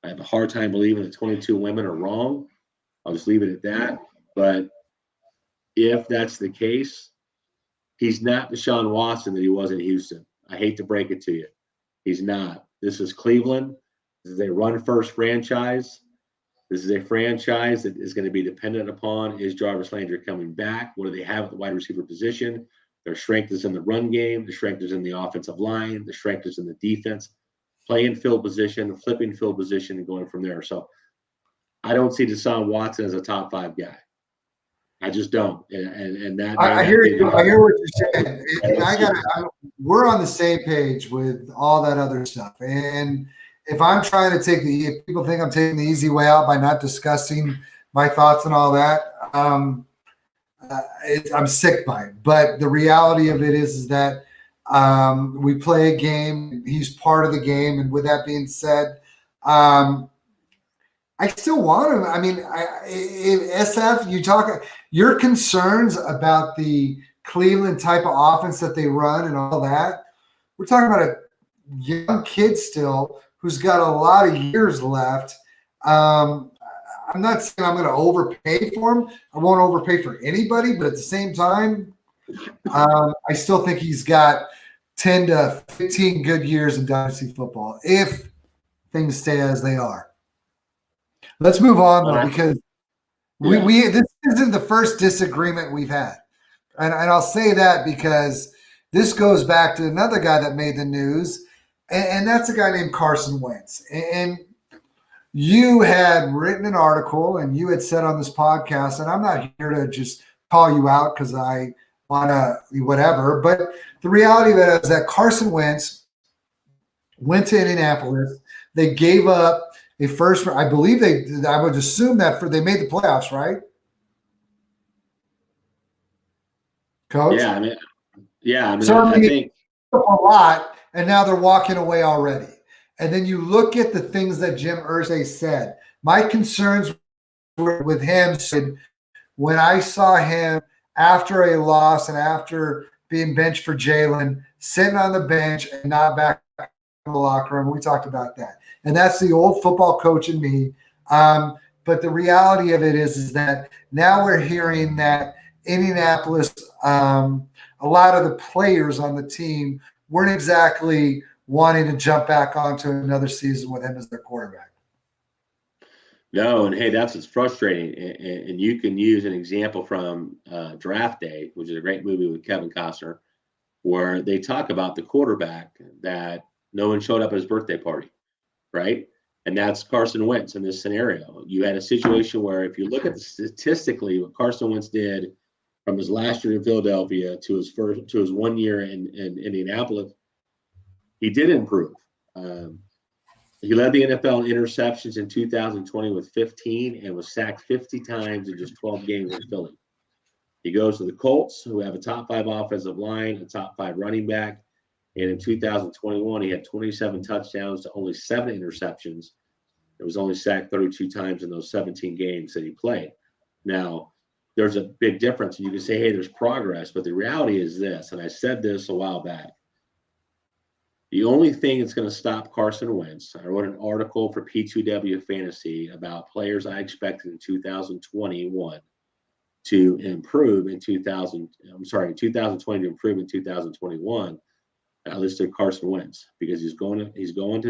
I have a hard time believing that 22 women are wrong. I'll just leave it at that. But if that's the case, he's not Deshaun Watson that he was in Houston. I hate to break it to you. He's not. This is Cleveland. This is a run-first franchise. This is a franchise that is going to be dependent upon, is Jarvis Landry coming back? What do they have at the wide receiver position? Their strength is in the run game. The strength is in the offensive line. The strength is in the defense. Playing field position, flipping field position, and going from there. So I don't see Deshaun Watson as a top 5 guy. I just don't. And that I hear you. I hear what you're saying. And we're on the same page with all that other stuff. And if I'm trying to if people think I'm taking the easy way out by not discussing my thoughts and all that, I'm sick by it. But the reality of it is that we play a game. He's part of the game. And with that being said, I still want him. I mean, SF, your concerns about the Cleveland type of offense that they run and all that. We're talking about a young kid still who's got a lot of years left. I'm not saying I'm going to overpay for him. I won't overpay for anybody, but at the same time, I still think he's got 10 to 15 good years in dynasty football if things stay as they are. Let's move on though, because this isn't the first disagreement we've had, and I'll say that because this goes back to another guy that made the news, and that's a guy named Carson Wentz. And you had written an article, and you had said on this podcast, and I'm not here to just call you out because I want to whatever, but the reality of it is that Carson Wentz went to Indianapolis. They gave up a first, I believe I would assume that they made the playoffs, right? Coach? Yeah. I think a lot, and now they're walking away already. And then you look at the things that Jim Irsay said. My concerns were with him when I saw him after a loss and after being benched for Jalen, sitting on the bench and not back in the locker room. We talked about that. And that's the old football coach in me. But the reality of it is that now we're hearing that Indianapolis, a lot of the players on the team weren't exactly wanting to jump back onto another season with him as their quarterback. No, and hey, that's what's frustrating. And you can use an example from Draft Day, which is a great movie with Kevin Costner, where they talk about the quarterback that no one showed up at his birthday party. Right? And that's Carson Wentz in this scenario. You had a situation where if you look at statistically what Carson Wentz did from his last year in Philadelphia to his 1 year in Indianapolis, he did improve. He led the NFL in interceptions in 2020 with 15 and was sacked 50 times in just 12 games in Philly. He goes to the Colts, who have a top 5 offensive line, a top 5 running back. And in 2021, he had 27 touchdowns to only 7 interceptions. It was only sacked 32 times in those 17 games that he played. Now, there's a big difference. You can say, hey, there's progress. But the reality is this, and I said this a while back. The only thing that's going to stop Carson Wentz, I wrote an article for P2W Fantasy about players I expected in 2021 to improve in 2020 to improve in 2021. I listed Carson Wentz because he's going to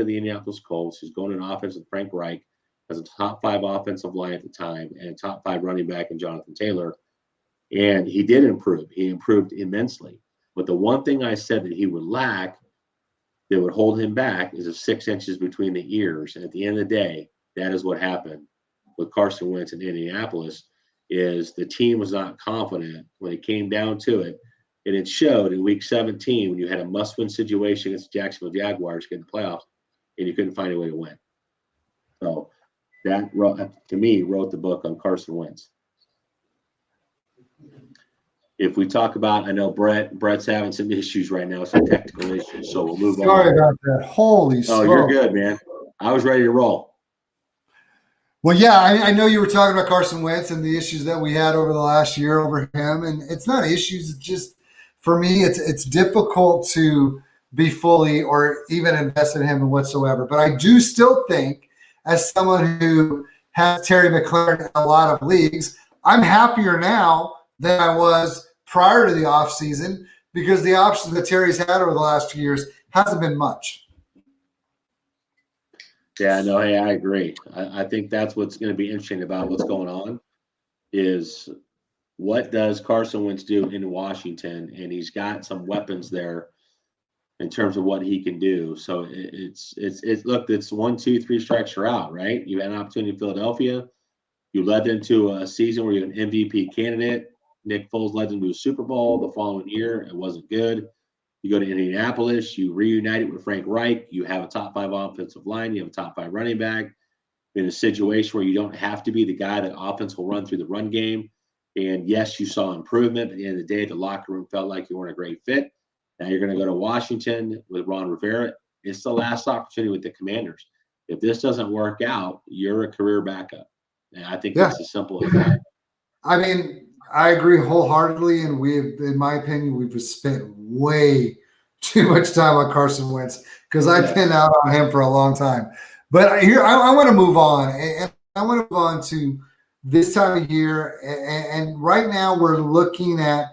the Indianapolis Colts. He's going to an offense with Frank Reich as a top 5 offensive line at the time and a top 5 running back in Jonathan Taylor. And he did improve. He improved immensely. But the one thing I said that he would lack that would hold him back is a 6 inches between the ears. And at the end of the day, that is what happened with Carson Wentz in Indianapolis. is the team was not confident when it came down to it. And it showed in week 17 when you had a must-win situation against the Jacksonville Jaguars getting the playoffs, and you couldn't find a way to win. So that, to me, wrote the book on Carson Wentz. If we talk about, I know Brett's having some issues right now, some technical issues, so we'll move on. Sorry about that. Holy Oh, you're good, man. I was ready to roll. Well, yeah, I know you were talking about Carson Wentz and the issues that we had over the last year over him, and it's not issues. It's just, for me, it's difficult to be fully or even invest in him whatsoever. But I do still think, as someone who has Terry McLaurin in a lot of leagues, I'm happier now than I was prior to the offseason because the options that Terry's had over the last few years hasn't been much. Yeah, no, hey, I agree. I think that's what's going to be interesting about what's going on is what does Carson Wentz do in Washington? And he's got some weapons there in terms of what he can do. So it's look, it's 1, 2, 3 strikes you're out, right? You had an opportunity in Philadelphia. You led them to a season where you're an MVP candidate. Nick Foles led them to a Super Bowl the following year. It wasn't good. You go to Indianapolis, you reunite with Frank Reich. You have a top 5 offensive line. You have a top 5 running back in a situation where you don't have to be the guy that offense will run through the run game. And yes, you saw improvement. But at the end of the day, the locker room felt like you weren't a great fit. Now you're going to go to Washington with Ron Rivera. It's the last opportunity with the Commanders. If this doesn't work out, you're a career backup. And I think it's as simple as that. I mean, I agree wholeheartedly, and in my opinion, we've spent way too much time on Carson Wentz because I've been out on him for a long time. But here, I want to move on, and I want to move on to this time of year. And right now, we're looking at,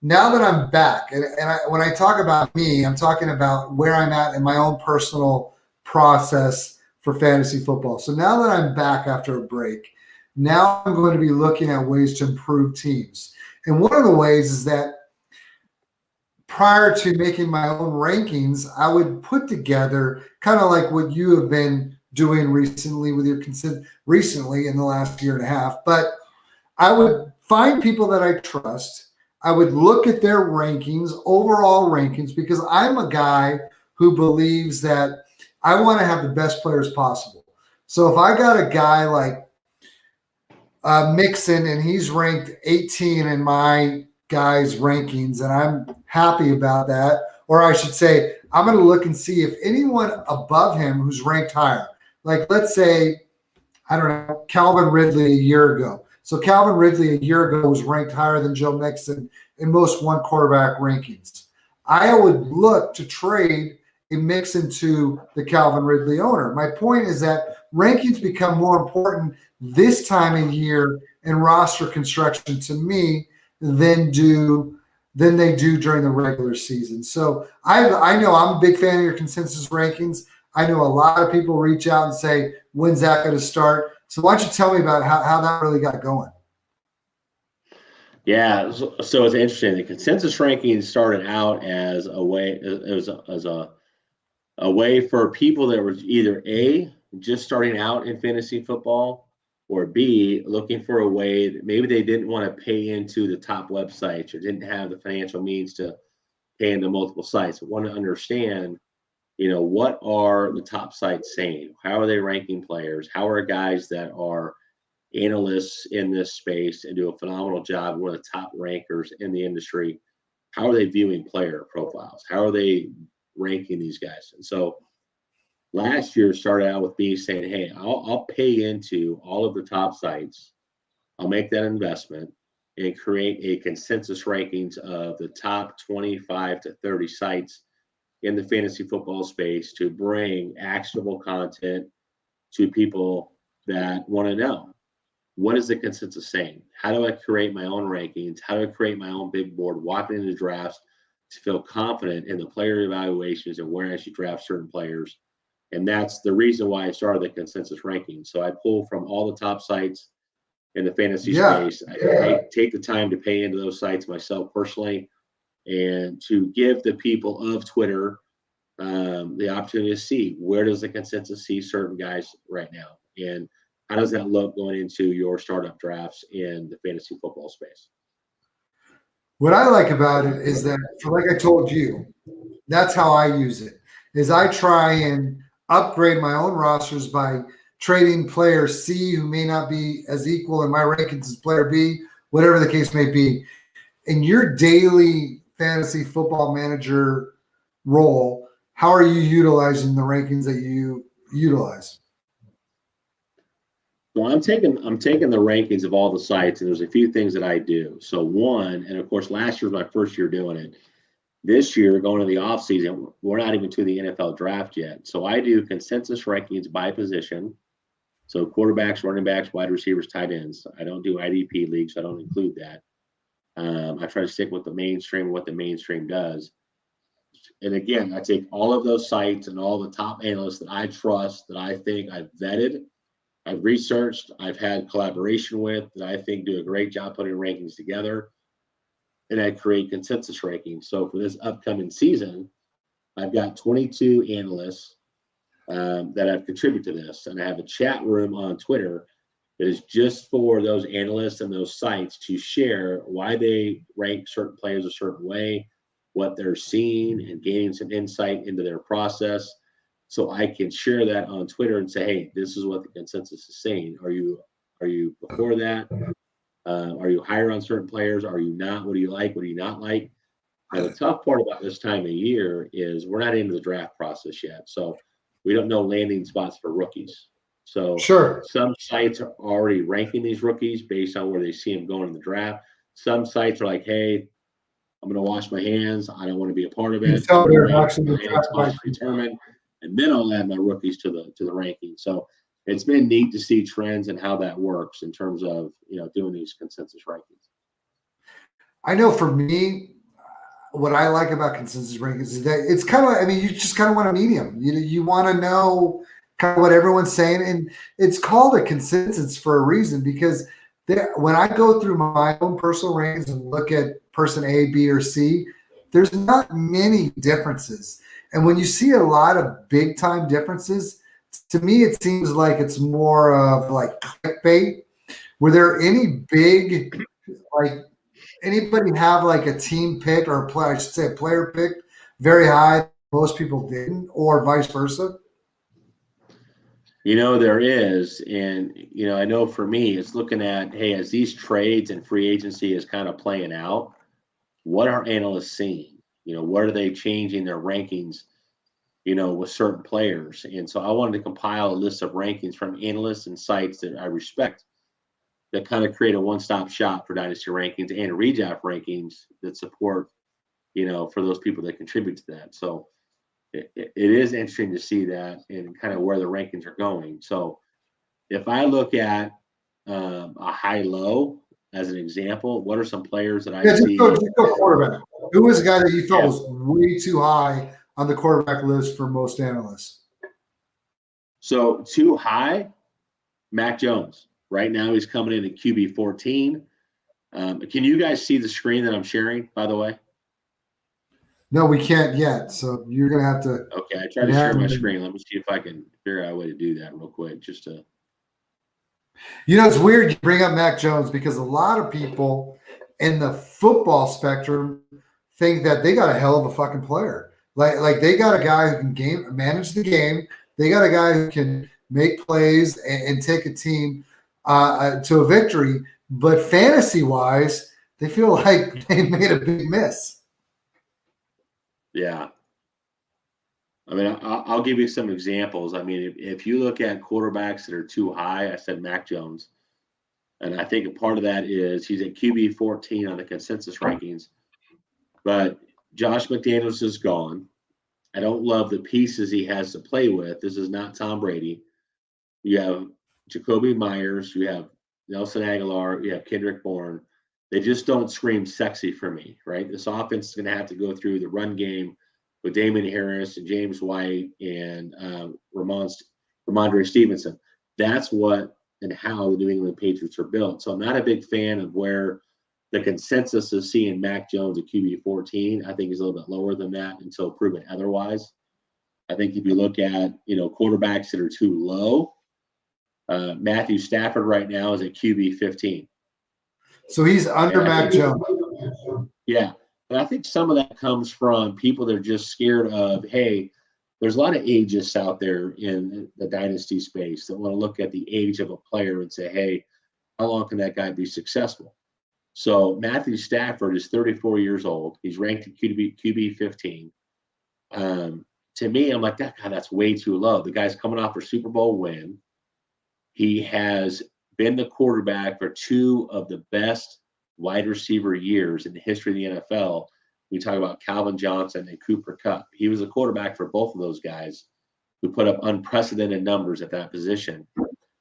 now that I'm back, and when I talk about me, I'm talking about where I'm at in my own personal process for fantasy football. So now that I'm back after a break, now I'm going to be looking at ways to improve teams. And one of the ways is that prior to making my own rankings, I would put together kind of like what you have been doing recently with your recently in the last year and a half. But I would find people that I trust. I would look at their rankings, overall rankings, because I'm a guy who believes that I want to have the best players possible. So if I got a guy like Mixon and he's ranked 18 in my guys' rankings, and I'm happy about that, or I should say, I'm going to look and see if anyone above him who's ranked higher. Like, let's say, I don't know, Calvin Ridley a year ago. So Calvin Ridley a year ago was ranked higher than Joe Mixon in most one quarterback rankings. I would look to trade a Mixon to the Calvin Ridley owner. My point is that rankings become more important this time of year in roster construction to me than they do during the regular season. So I know I'm a big fan of your consensus rankings. I know a lot of people reach out and say, when's that going to start? So why don't you tell me about how that really got going? Yeah, so it's interesting. The consensus rankings started out as a way, as a way for people that were either A, just starting out in fantasy football, or B, looking for a way that maybe they didn't want to pay into the top websites or didn't have the financial means to pay into multiple sites, but want to understand, what are the top sites saying? How are they ranking players? How are guys that are analysts in this space and do a phenomenal job, one of the top rankers in the industry, how are they viewing player profiles? How are they ranking these guys? And so last year started out with me saying, hey, I'll pay into all of the top sites. I'll make that investment and create a consensus rankings of the top 25 to 30 sites in the fantasy football space to bring actionable content to people that want to know, what is the consensus saying? How do I create my own rankings? How do I create my own big board walking into drafts to feel confident in the player evaluations and where I should draft certain players? And that's the reason why I started the consensus rankings. So I pull from all the top sites in the fantasy space. I take the time to pay into those sites myself personally and to give the people of Twitter the opportunity to see where does the consensus see certain guys right now. And How does that look going into your startup drafts in the fantasy football space? What I like about it is that, like I told you, that's how I use it. Is I try and upgrade my own rosters by trading player C who may not be as equal in my rankings as player B, whatever the case may be. In your daily fantasy football manager role, how are you utilizing the rankings that you utilize? So I'm taking the rankings of all the sites, and there's a few things that I do. So one, and of course, last year was my first year doing it. This year, going to the off season, we're not even to the NFL draft yet. So I do consensus rankings by position. So quarterbacks, running backs, wide receivers, tight ends. I don't do IDP leagues, so I don't include that. I try to stick with the mainstream, what the mainstream does. And again, I take all of those sites and all the top analysts that I trust, that I think I've vetted, I've researched, I've had collaboration with, that I think do a great job putting rankings together. And I create consensus rankings. So for this upcoming season, I've got 22 analysts that have contributed to this. And I have a chat room on Twitter that is just for those analysts and those sites to share why they rank certain players a certain way, what they're seeing, and gaining some insight into their process. So I can share that on Twitter and say, hey, this is what the consensus is saying. Are you before that? Are you higher on certain players? Are you not? What do you like? What do you not like? Now, the tough part about this time of year is we're not into the draft process yet. So we don't know landing spots for rookies. So Sure. some sites are already ranking these rookies based on where they see them going in the draft. Some sites are like, hey, I'm going to wash my hands. I don't want to be a part of You it. tell I'm they're going to wait actually until the the draft spots by determined, and then I'll add my rookies to the ranking. So it's been neat to see trends and how that works in terms of doing these consensus rankings. I know for me, what I like about consensus rankings is that it's kind of like, I mean, you just kind of want a medium. You want to know kind of what everyone's saying. And it's called a consensus for a reason, because when I go through my own personal rankings and look at person A, B, or C, there's not many differences. And when you see a lot of big time differences, to me, it seems like it's more of like clickbait. Were there any big, like, anybody have like a team pick or a player, I should say a player pick very high, most people didn't, or vice versa? There is. And, I know for me, it's looking at, hey, as these trades and free agency is kind of playing out, what are analysts seeing? What are they changing their rankings, with certain players? And so I wanted to compile a list of rankings from analysts and sites that I respect that kind of create a one-stop shop for dynasty rankings and redraft rankings that support, for those people that contribute to that. So it is interesting to see that and kind of where the rankings are going. So if I look at a high-low as an example, what are some players that I see? Just go quarterback. Who was the guy that you felt Yeah. was way too high on the quarterback list for most analysts? So too high, Mac Jones. Right now he's coming in at QB 14. Can you guys see the screen that I'm sharing, by the way? No, we can't yet. So you're going to have to. Okay, I tried to share my screen. Let me see if I can figure out a way to do that real quick. Just to. It's weird you bring up Mac Jones, because a lot of people in the football spectrum think that they got a hell of a fucking player. Like they got a guy who can manage the game. They got a guy who can make plays and take a team to a victory. But fantasy wise, they feel like they made a big miss. Yeah. I mean, I'll give you some examples. I mean, if you look at quarterbacks that are too high, I said Mac Jones. And I think a part of that is he's at QB 14 on the consensus rankings. But Josh McDaniels is gone. I don't love the pieces he has to play with. This is not Tom Brady. You have Jacoby Myers. You have Nelson Aguilar. You have Kendrick Bourne. They just don't scream sexy for me, right? This offense is going to have to go through the run game with Damon Harris and James White and Ramondre Stevenson. That's what and how the New England Patriots are built. So I'm not a big fan of where the consensus is seeing Mac Jones at QB 14. I think he's a little bit lower than that until proven otherwise. I think if you look at, quarterbacks that are too low, Matthew Stafford right now is at QB 15. So he's under Mac Jones. Yeah. And I think some of that comes from people that are just scared of, hey, there's a lot of agists out there in the dynasty space that want to look at the age of a player and say, hey, how long can that guy be successful? So Matthew Stafford is 34 years old. He's ranked at QB 15. To me, I'm like, God, that's way too low. The guy's coming off a Super Bowl win. He has been the quarterback for two of the best wide receiver years in the history of the NFL. We talk about Calvin Johnson and Cooper Kupp. He was a quarterback for both of those guys who put up unprecedented numbers at that position.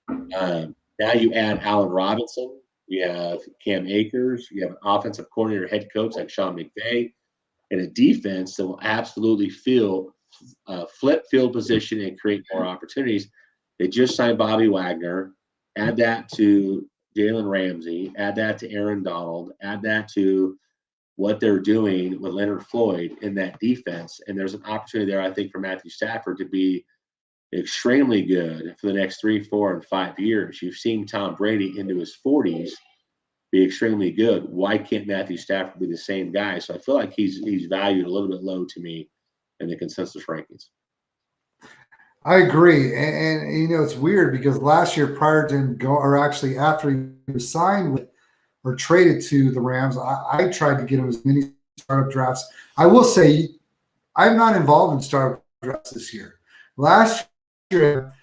Now you add Allen Robinson. You have Cam Akers. You have an offensive coordinator, head coach like Sean McVay, and a defense that will absolutely flip field position and create more opportunities. They just signed Bobby Wagner. Add that to Jalen Ramsey. Add that to Aaron Donald. Add that to what they're doing with Leonard Floyd in that defense. And there's an opportunity there, I think, for Matthew Stafford to be extremely good for the next 3, 4, and 5 years. You've seen Tom Brady into his 40s be extremely good. Why can't Matthew Stafford be the same guy? So I feel like he's valued a little bit low to me in the consensus rankings. I agree. And you know, it's weird because last year prior to him actually after he was signed with or traded to the Rams, I tried to get him as many startup drafts. I will say I'm not involved in startup drafts this year. Last year,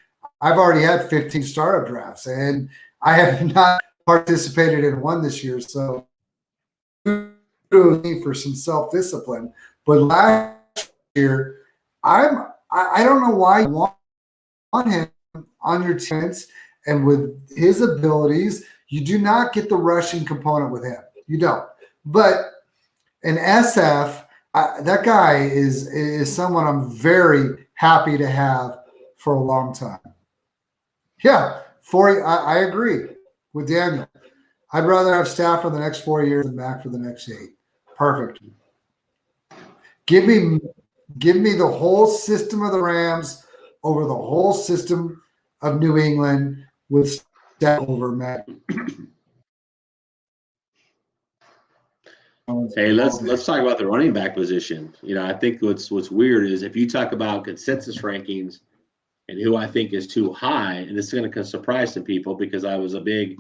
I've already had 15 startup drafts, and I have not participated in one this year. So kudos for some self-discipline. But last year, I don't know why you want him on your teams, and with his abilities, you do not get the rushing component with him. You don't. But an SF, that guy is someone I'm very happy to have for a long time. Yeah, I agree with Daniel. I'd rather have Stafford for the next 4 years than Mac for the next 8. Perfect. Give me the whole system of the Rams over the whole system of New England with Stafford over Mac. Hey, let's talk about the running back position. You know, I think what's weird is if you talk about consensus rankings and who I think is too high, and this is going to surprise some people because I was a big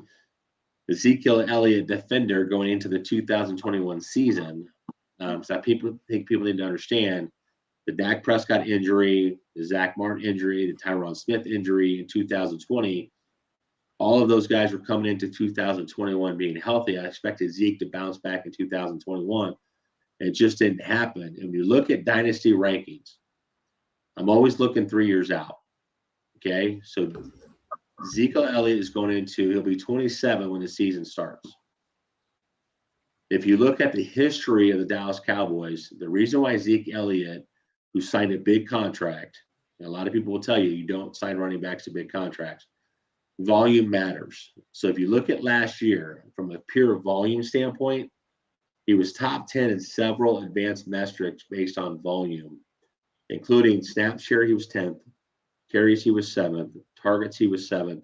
Ezekiel Elliott defender going into the 2021 season. So I think people need to understand the Dak Prescott injury, the Zach Martin injury, the Tyron Smith injury in 2020. All of those guys were coming into 2021 being healthy. I expected Zeke to bounce back in 2021. It just didn't happen. And when you look at dynasty rankings, I'm always looking 3 years out. Okay, so Ezekiel Elliott is he'll be 27 when the season starts. If you look at the history of the Dallas Cowboys, the reason why Zeke Elliott, who signed a big contract, and a lot of people will tell you don't sign running backs to big contracts, volume matters. So if you look at last year from a pure volume standpoint, he was top 10 in several advanced metrics based on volume, including snap share, he was 10th, carries, he was 7th, targets, he was 7th,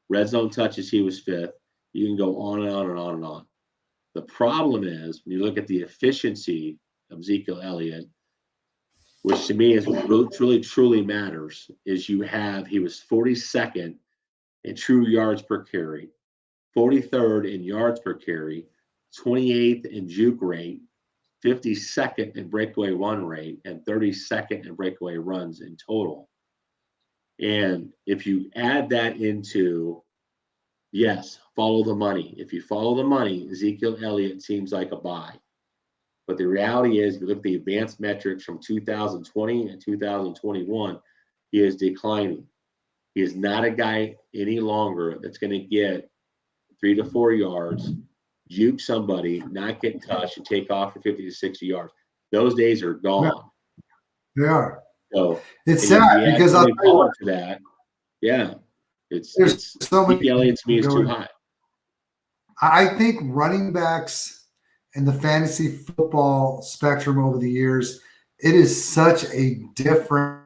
red zone touches, he was 5th. You can go on and on and on and on. The problem is when you look at the efficiency of Ezekiel Elliott, which to me is what truly matters, is he was 42nd in true yards per carry, 43rd in yards per carry, 28th in juke rate, 52nd in breakaway run rate, and 32nd in breakaway runs in total. And if you add that into, yes, follow the money. If you follow the money, Ezekiel Elliott seems like a buy. But the reality is, if you look at the advanced metrics from 2020 and 2021, he is declining. He is not a guy any longer that's going to get 3 to 4 yards, juke somebody, not get touched, and take off for 50 to 60 yards. Those days are gone. They are. So it's sad because I'll tell you what, to that. Yeah, it's so many Elliott to me is too high. I think running backs in the fantasy football spectrum over the years, it is such a different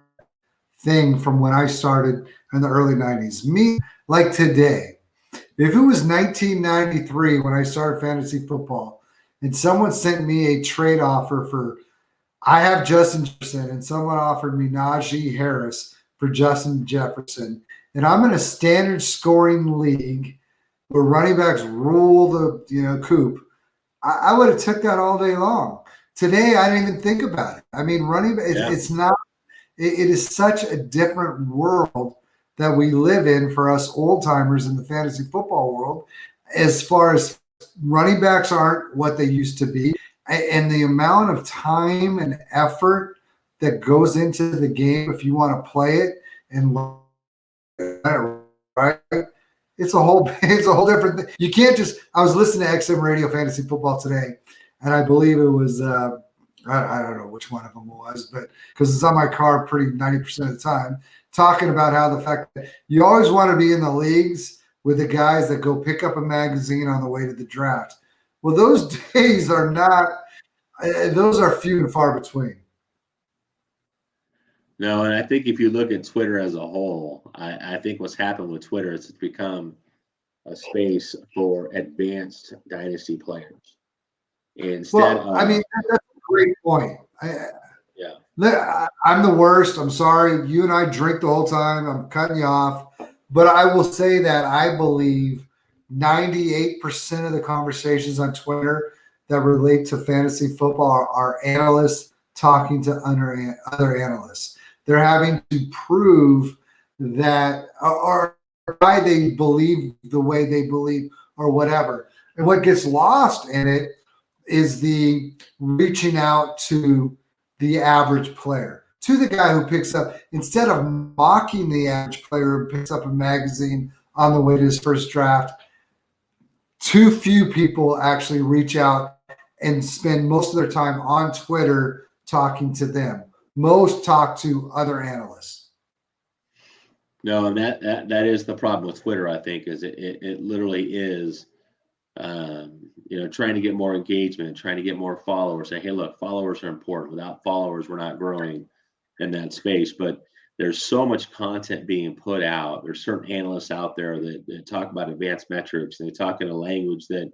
thing from when I started in the early 90s. Me, like today, if it was 1993 when I started fantasy football and someone sent me a trade offer for, I have Justin Jefferson, and someone offered me Najee Harris for Justin Jefferson, and I'm in a standard scoring league where running backs rule the coop, I would have took that all day long. Today, I didn't even think about it. I mean, it's not. It is such a different world that we live in for us old timers in the fantasy football world, as far as running backs aren't what they used to be, and the amount of time and effort that goes into the game if you want to play it and right. It's a whole different thing. You can't just. I was listening to XM Radio Fantasy Football today, and I believe it was. I don't know which one of them it was, but because it's on my car pretty 90% of the time, talking about how the fact that you always want to be in the leagues with the guys that go pick up a magazine on the way to the draft. Well, those days are not. Those are few and far between. No, and I think if you look at Twitter as a whole, I think what's happened with Twitter is it's become a space for advanced dynasty players. Instead Well, I mean, that's a great point. Yeah. I'm the worst. I'm sorry. You and I drink the whole time. I'm cutting you off. But I will say that I believe 98% of the conversations on Twitter that relate to fantasy football are analysts talking to other analysts. They're having to prove that or why they believe the way they believe or whatever. And what gets lost in it is the reaching out to the average player, to the guy who picks up, instead of mocking the average player who picks up a magazine on the way to his first draft. Too few people actually reach out and spend most of their time on Twitter talking to them. Most talk to other analysts. No, and that is the problem with Twitter. I think is it literally is, trying to get more engagement, trying to get more followers. Say, hey, look, followers are important. Without followers, we're not growing in that space. But there's so much content being put out. There's certain analysts out there that talk about advanced metrics, and they talk in a language that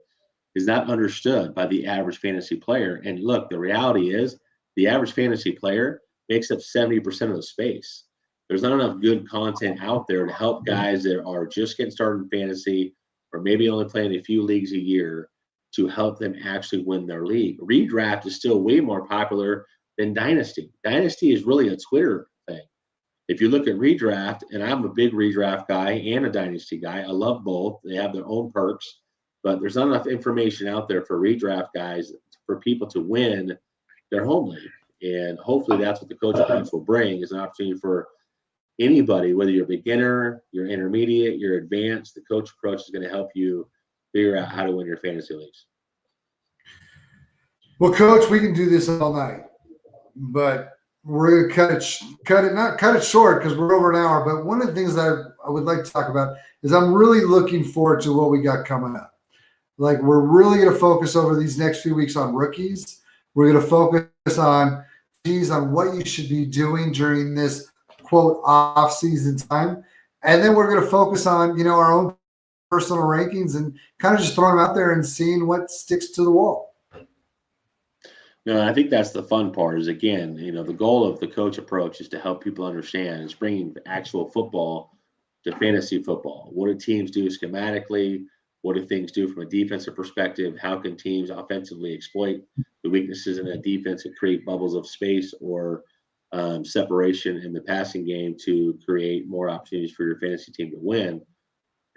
is not understood by the average fantasy player. And look, the reality is the average fantasy player makes up 70% of the space. There's not enough good content out there to help guys that are just getting started in fantasy or maybe only playing a few leagues a year to help them actually win their league. Redraft is still way more popular than Dynasty. Dynasty is really a Twitter thing. If you look at redraft, and I'm a big redraft guy and a Dynasty guy, I love both. They have their own perks, but there's not enough information out there for redraft guys for people to win their home league. And hopefully that's what the coach approach will bring, is an opportunity for anybody, whether you're a beginner, you're intermediate, you're advanced. The coach approach is going to help you figure out how to win your fantasy leagues. Well, Coach, we can do this all night, but we're going to not cut it short because we're over an hour. But one of the things that I would like to talk about is I'm really looking forward to what we got coming up. Like, we're really going to focus over these next few weeks on rookies. We're going to focus on what you should be doing during this quote off-season time, and then we're going to focus on our own personal rankings and kind of just throwing them out there and seeing what sticks to the wall. No, I think that's the fun part. Is again, the goal of the coach approach is to help people understand. Is bringing actual football to fantasy football. What do teams do schematically? What do things do from a defensive perspective? How can teams offensively exploit the weaknesses in that defense and create bubbles of space or separation in the passing game to create more opportunities for your fantasy team to win?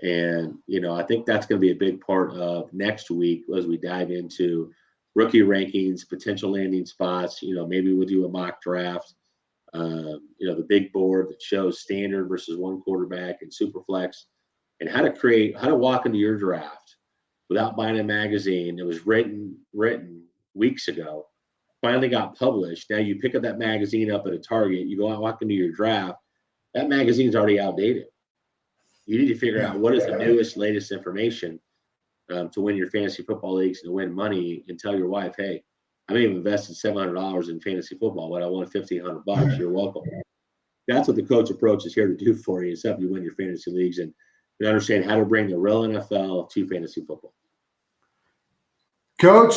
And, I think that's going to be a big part of next week as we dive into rookie rankings, potential landing spots. Maybe we'll do a mock draft, the big board that shows standard versus one quarterback and super flex, and how to walk into your draft without buying a magazine that was written weeks ago, finally got published. Now you pick up that magazine up at a Target, you go out, walk into your draft, that magazine's already outdated. You need to figure out what is the newest, latest information to win your fantasy football leagues and to win money, and tell your wife, hey, I may have invested $700 in fantasy football, but I won $1,500. You're welcome. that's what the coach approach is here to do for you. Is help you win your fantasy leagues and understand how to bring the real NFL to fantasy football. Coach,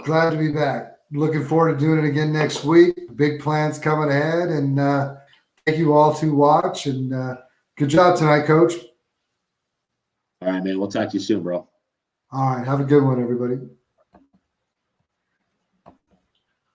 glad to be back. Looking forward to doing it again next week. Big plans coming ahead, and thank you all to watch. And good job tonight, Coach. All right, man. We'll talk to you soon, bro. All right. Have a good one, everybody.